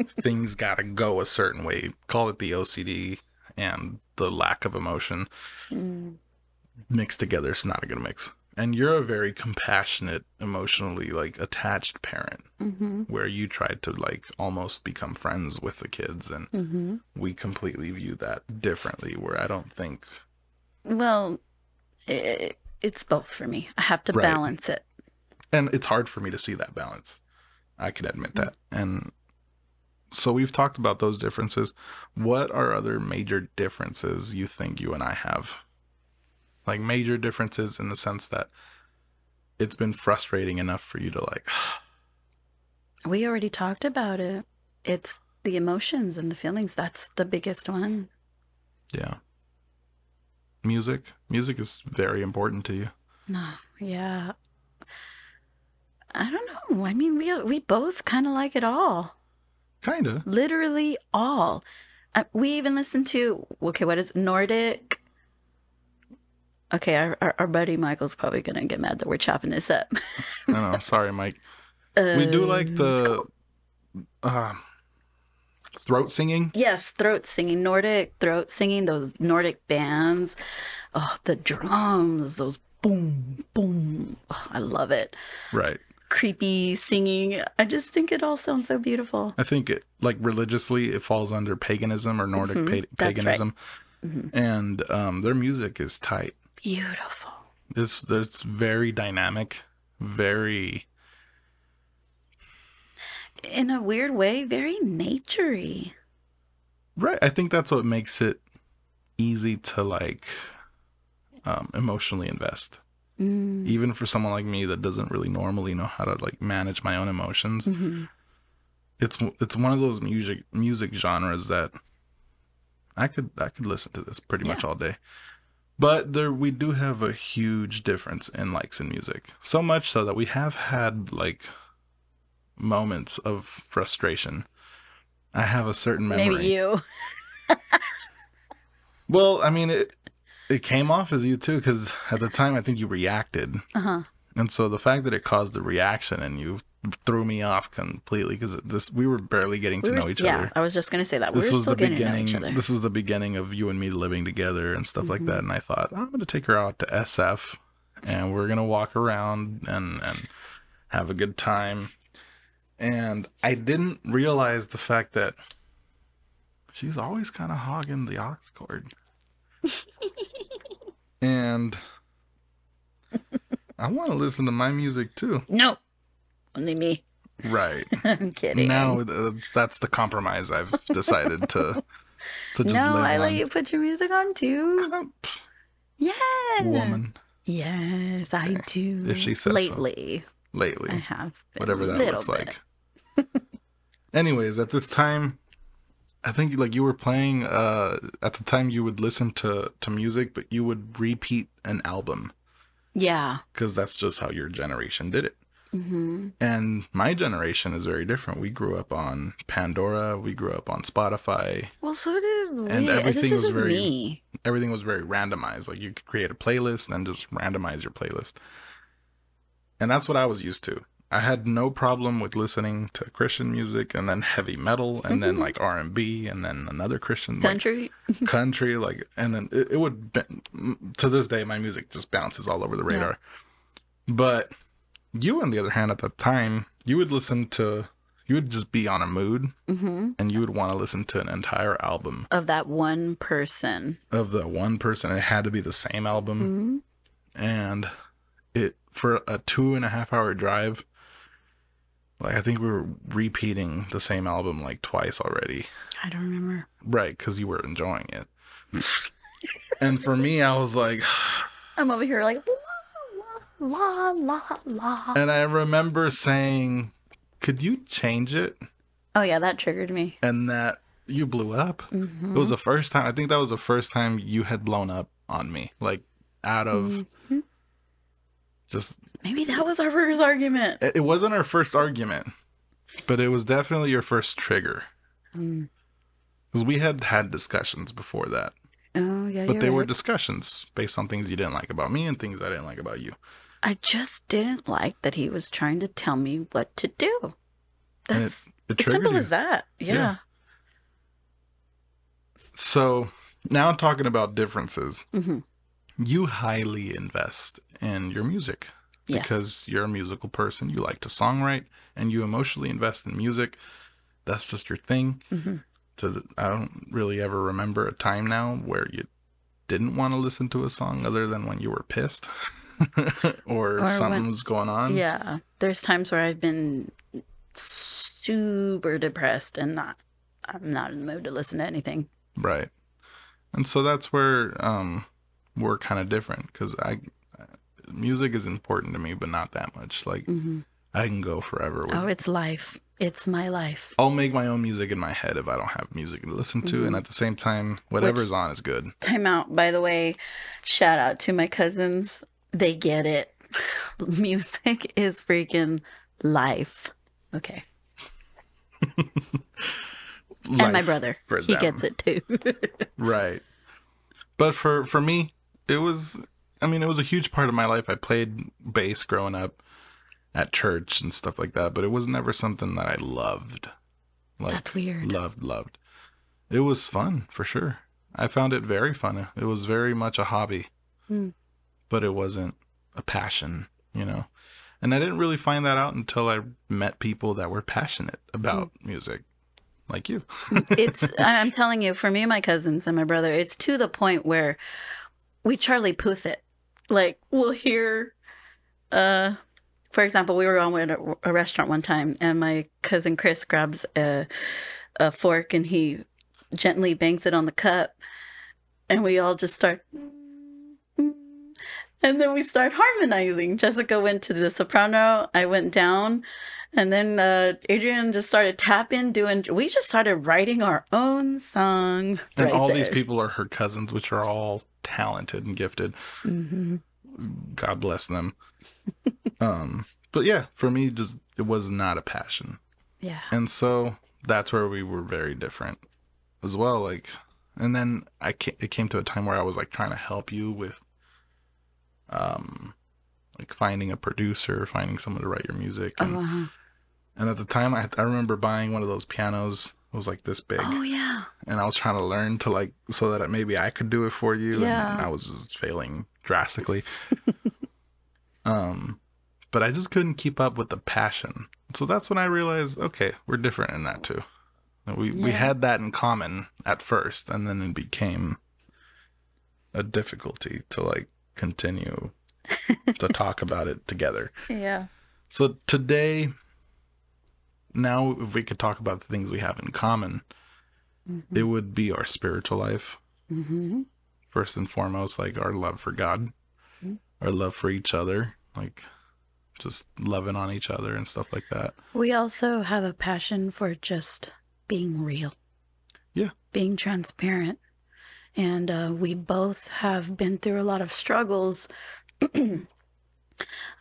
things gotta go a certain way. Call it the OCD and the lack of emotion. Mixed together, it's not a good mix. And you're a very compassionate, emotionally, like, attached parent, where you tried to, like, almost become friends with the kids, and we completely view that differently, where I don't think... Well, it's both for me. I have to balance it. And it's hard for me to see that balance. I can admit that. And so we've talked about those differences. What are other major differences you think you and I have? Like, major differences in the sense that it's been frustrating enough for you to, like... We already talked about it. It's the emotions and the feelings. That's the biggest one. Yeah. Music is very important to you. Yeah. I don't know. I mean, we both kind of like it all. Kind of. Literally all. We even listen to, okay, what is Nordic? Okay, our buddy Michael's probably going to get mad that we're chopping this up. No, sorry, Mike. We do like the throat singing. Yes, throat singing. Nordic throat singing, those Nordic bands. Oh, the drums, those boom, boom. Oh, I love it. Right. Creepy singing. I just think it all sounds so beautiful. I think it, like, religiously, it falls under paganism or Nordic paganism. Right. And their music is tight. Beautiful. It's very dynamic, very... In a weird way, very naturey. Right. I think that's what makes it easy to, like, emotionally invest. Even for someone like me that doesn't really normally know how to, like, manage my own emotions. It's one of those music genres that I could listen to this pretty much all day. But we do have a huge difference in likes in music. So much so that we have had, like, moments of frustration. I have a certain memory. Maybe you. Well, I mean, it came off as you too, because at the time I think you reacted. And so the fact that it caused the reaction and you threw me off completely, because we were barely getting to know each other. Yeah, I was just going to say that. We were still getting to know each other. This was the beginning of you and me living together and stuff like that. And I thought, I'm going to take her out to SF and we're going to walk around and have a good time. And I didn't realize the fact that she's always kind of hogging the aux cord. And I want to listen to my music too. No, only me. Right. I'm kidding. Now that's the compromise I've decided to just no, live I on. let you put your music on too. Yeah. Woman. Yes, I do. If she says lately. So. Lately. I have been whatever that looks bit. like. Anyways, at this time, I think, like, you were playing, at the time you would listen to music, but you would repeat an album. Yeah. Because that's just how your generation did it. And my generation is very different. We grew up on Pandora. We grew up on Spotify. Well, so did we. And This is just me. everything was very randomized. Like you could create a playlist and just randomize your playlist. And that's what I was used to. I had no problem with listening to Christian music and then heavy metal and then like R&B and then another Christian country, and then it would to this day my music just bounces all over the radar. Yeah. But you, on the other hand, at the time, you would just be on a mood and you would want to listen to an entire album of that one person. It had to be the same album. And for a 2.5 hour drive, like I think we were repeating the same album like twice already. I don't remember. Right, because you were enjoying it. And for me, I was like, I'm over here like la la la. And I remember saying, could you change it? Oh yeah, that triggered me. And that you blew up. It was the first time. I think that was the first time you had blown up on me, like out of just. Maybe that was our first argument. It wasn't our first argument, but it was definitely your first trigger. Because we had discussions before that. Oh yeah, but they were discussions based on things you didn't like about me and things I didn't like about you. I just didn't like that he was trying to tell me what to do. That's as simple as that. Yeah. So now talking about differences, you highly invest in your music because you're a musical person. You like to songwrite and you emotionally invest in music. That's just your thing. I don't really ever remember a time now where you didn't want to listen to a song other than when you were pissed or something was going on. Yeah. There's times where I've been super depressed and I'm not in the mood to listen to anything. Right. And so that's where we're kind of different because music is important to me, but not that much. Like I can go forever. It's life. It's my life. I'll make my own music in my head if I don't have music to listen to. And at the same time, whatever's on is good. Time out, by the way. Shout out to my cousins. They get it. Music is freaking life. Okay. And my brother. He gets it too. Right. But for me, it was a huge part of my life. I played bass growing up at church and stuff like that, but it was never something that I loved. Like, that's weird. Loved. It was fun, for sure. I found it very fun. It was very much a hobby, but it wasn't a passion, And I didn't really find that out until I met people that were passionate about music, like you. I'm telling you, for me and my cousins and my brother, it's to the point where we Charlie Puth it. Like, we'll hear, for example, we were on at a restaurant one time, and my cousin Chris grabs a fork and he gently bangs it on the cup, and we all just start, and then we start harmonizing. Jessica went to the soprano, I went down, and then Adrian just started tapping, we just started writing our own song. And all these people are her cousins, which are all talented and gifted. God bless them. But yeah, for me, it was not a passion. Yeah. And so that's where we were very different as well. Like, and then it came to a time where I was like trying to help you with, like finding a producer, finding someone to write your music. And, and at the time I remember buying one of those pianos. It was like this big. Oh yeah. And I was trying to learn to like, so that maybe I could do it for you. Yeah. And I was just failing drastically. But I just couldn't keep up with the passion. So that's when I realized, okay, we're different in that too. We had that in common at first, and then it became a difficulty to like continue to talk about it together. Yeah. So today, now if we could talk about the things we have in common, it would be our spiritual life. First and foremost, like our love for God, our love for each other, like just loving on each other and stuff like that. We also have a passion for just being real. Yeah. Being transparent. And we both have been through a lot of struggles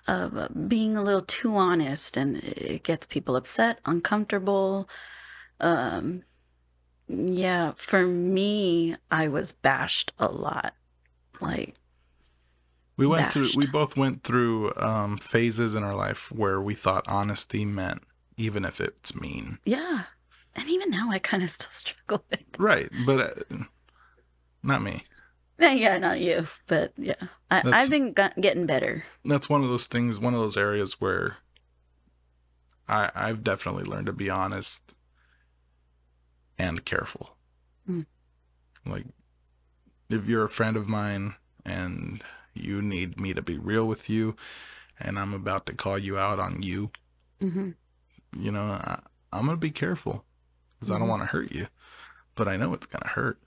of being a little too honest, and it gets people upset, uncomfortable. Um, yeah, for me, I was bashed a lot. Like, We bashed. both went through phases in our life where we thought honesty meant even if it's mean. Yeah. And even now, I kind of still struggle with it. Right, but not me. Yeah, not you, but yeah. I've been getting better. That's one of those things, one of those areas where I've definitely learned to be honest and careful. Mm. Like, if you're a friend of mine and you need me to be real with you and I'm about to call you out on you, Mm-hmm. you know, I'm going to be careful because I don't want to hurt you, but I know it's going to hurt.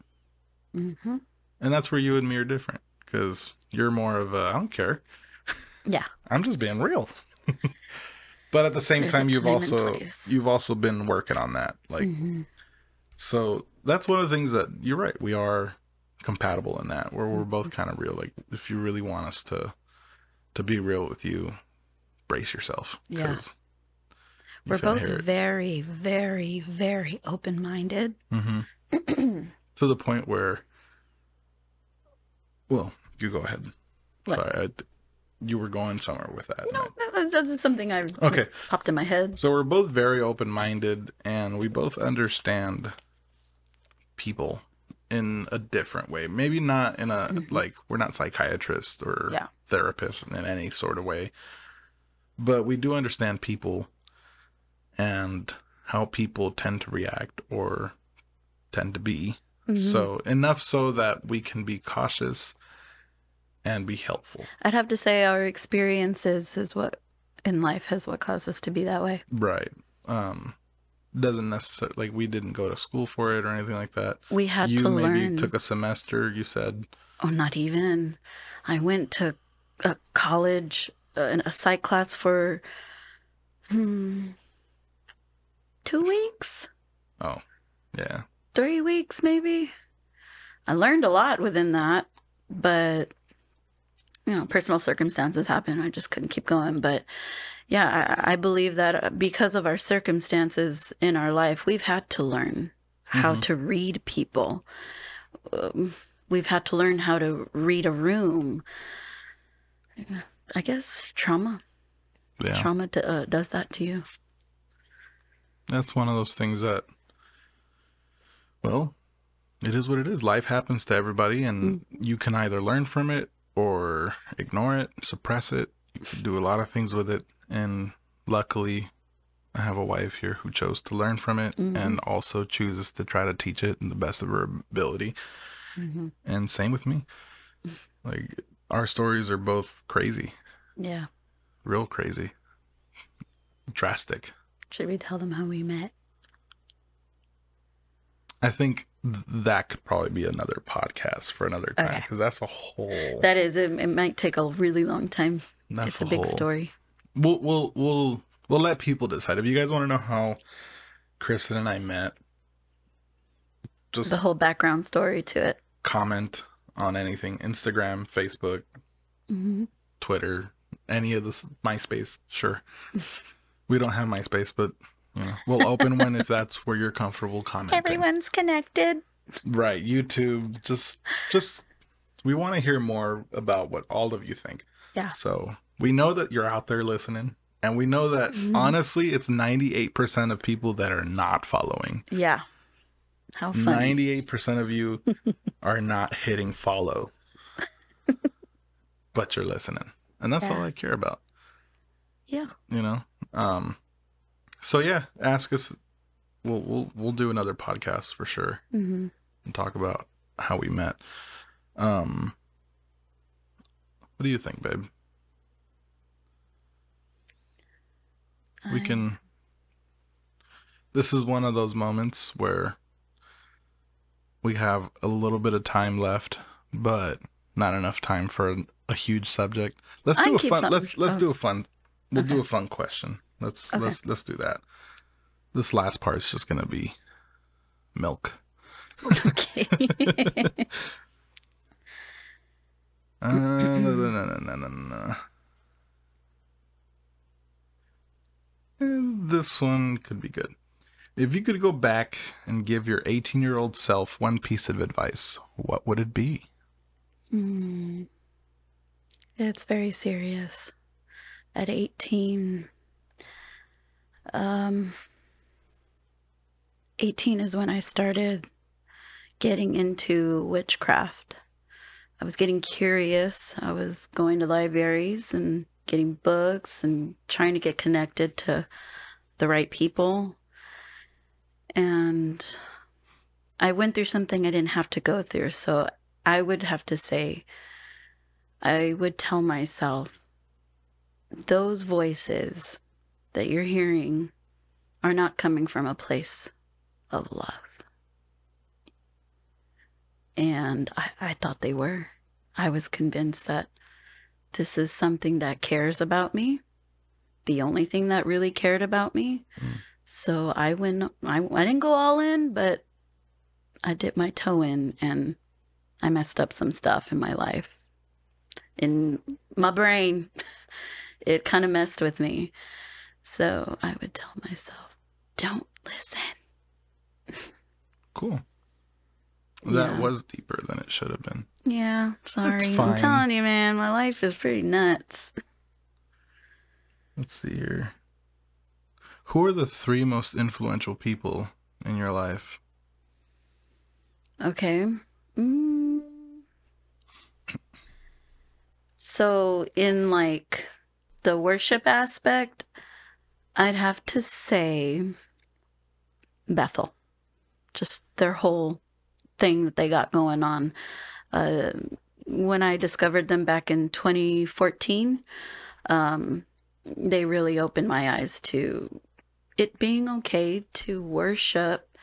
Mm-hmm. And that's where you and me are different, because you're more of a, I don't care. Yeah. I'm just being real. But at the same There's time, a you've time and also place. been working on that. Like, Mm-hmm. so that's one of the things that you're right. We are compatible in that, where we're both kind of real. Like, if you really want us to be real with you, brace yourself, Yeah. because We're both very, very, very open-minded. Mm-hmm. To the point where, well, you go ahead. What? Sorry, you were going somewhere with that. No, that's something I popped in my head. So we're both very open-minded, and we both understand people in a different way. Maybe not in a, like, we're not psychiatrists or therapists in any sort of way, but we do understand people and how people tend to react or tend to be. So enough so that we can be cautious and be helpful. I'd have to say our experiences is what in life has what caused us to be that way. Right. Doesn't necessarily, like, we didn't go to school for it or anything like that. We had to learn. You maybe took a semester, you said. Oh, not even. I went to a college, a psych class for 2 weeks. Oh, yeah. 3 weeks, maybe. I learned a lot within that, but personal circumstances happen. I just couldn't keep going. But yeah, I believe that because of our circumstances in our life, we've had to learn how to read people. We've had to learn how to read a room. I guess trauma. Yeah. Trauma does that to you. That's one of those things that, well, it is what it is. Life happens to everybody, and you can either learn from it or ignore it, suppress it. You can do a lot of things with it. And luckily, I have a wife here who chose to learn from it and also chooses to try to teach it in the best of her ability. And same with me. Like, our stories are both crazy. Yeah. Real crazy. Drastic. Should we tell them how we met? I think that could probably be another podcast for another time, because that's a whole. That is, it might take a really long time. It's a big story. We'll let people decide. If you guys want to know how Kristen and I met, just the whole background story to it. Comment on anything: Instagram, Facebook, Twitter, any of this, MySpace. Sure, we don't have MySpace, but we'll open one if that's where you're comfortable commenting. Everyone's connected. Right. YouTube. Just we want to hear more about what all of you think. Yeah. So we know that you're out there listening, and we know that honestly, it's 98% of people that are not following. Yeah. How funny. 98% of you are not hitting follow, but you're listening, and that's all I care about. Yeah. So yeah, ask us. We'll do another podcast for sure and talk about how we met. What do you think, babe? We can. This is one of those moments where we have a little bit of time left, but not enough time for a huge subject. Let's do a fun. Let's do a fun. We'll do a fun question. Let's do that. This last part is just gonna be milk. Okay. No. This one could be good. If you could go back and give your 18-year-old self one piece of advice, what would it be? It's very serious. At 18, 18 is when I started getting into witchcraft. I was getting curious. I was going to libraries and getting books and trying to get connected to the right people. And I went through something I didn't have to go through. So I would have to say, I would tell myself, those voices that you're hearing are not coming from a place of love. And I thought they were. I was convinced that this is something that cares about me, the only thing that really cared about me. So I didn't go all in, but I dipped my toe in, and I messed up some stuff in my life. In my brain, it kind of messed with me. So I would tell myself, don't listen. Cool. That was deeper than it should have been. Yeah, sorry. It's fine. I'm telling you, man, my life is pretty nuts. Let's see here. Who are the 3 most influential people in your life? Okay. So in like the worship aspect, I'd have to say Bethel. Just their whole thing that they got going on. When I discovered them back in 2014, they really opened my eyes to it being okay to worship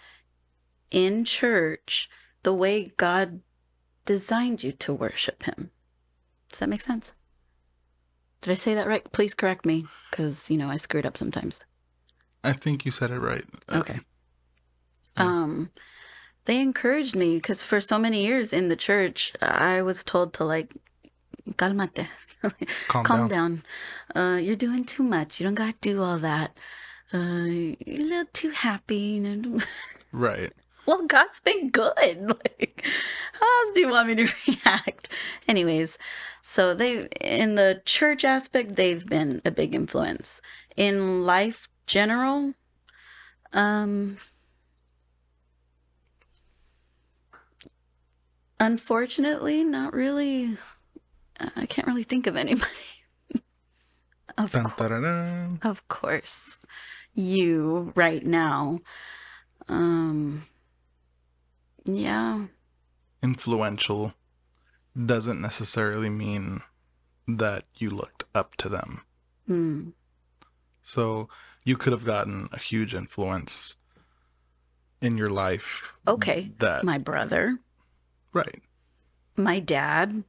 in church the way God designed you to worship him. Does that make sense? Did I say that right? Please correct me, because, I screwed up sometimes. I think you said it right. Okay. They encouraged me, because for so many years in the church, I was told to calmate. Calm down. You're doing too much. You don't got to do all that. You're a little too happy. Right. Well, God's been good. How else do you want me to react? Anyways, so in the church aspect, they've been a big influence. In life general, unfortunately, not really. I can't really think of anybody. Of course. You right now. Yeah. Influential doesn't necessarily mean that you looked up to them. So you could have gotten a huge influence in your life. Okay. My brother. Right. My dad.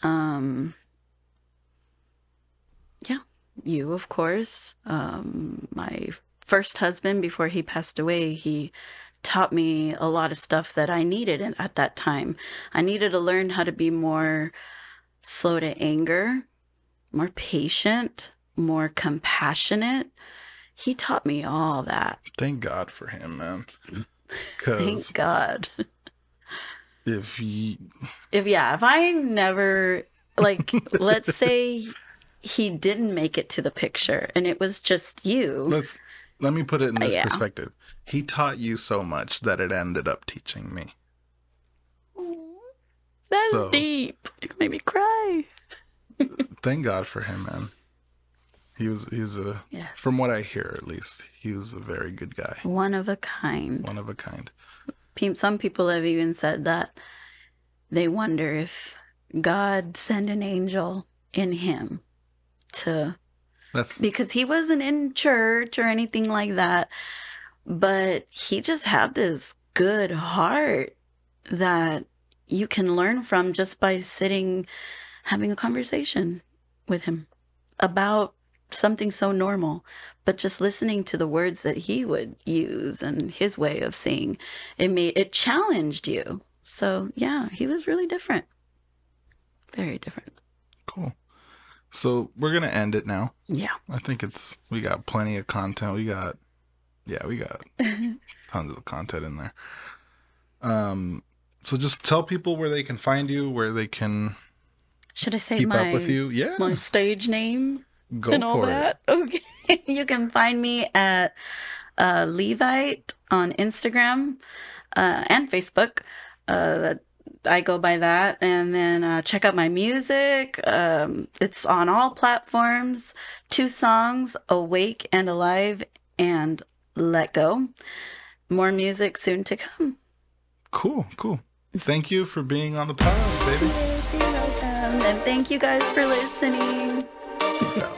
Yeah, you, of course. My first husband, before he passed away, he taught me a lot of stuff that I needed at that time. I needed to learn how to be more slow to anger, more patient, more compassionate. He taught me all that. Thank God for him, man. Thank God. If I never, let's say he didn't make it to the picture and it was just you. Let me put it in this perspective. He taught you so much that it ended up teaching me. That's deep. You made me cry. Thank God for him, man. He was from what I hear at least, he was a very good guy. One of a kind. One of a kind. Some people have even said that they wonder if God sent an angel in him because he wasn't in church or anything like that, but he just had this good heart that you can learn from just by having a conversation with him about something so normal, but just listening to the words that he would use and his way of seeing it challenged you. So yeah, he was really different. Very different. Cool. So we're gonna end it now. Yeah. I think we got plenty of content. We got tons of content in there. So just tell people where they can find you, where they can Should I say keep up with you. Yeah. my stage name Go and all for that? Okay. You can find me at Levite on Instagram and Facebook. I go by that. And then check out my music. It's on all platforms. 2 songs, Awake and Alive and Let Go. More music soon to come. Cool. Thank you for being on the pod, baby. Yes, you're welcome. And thank you guys for listening. Peace out.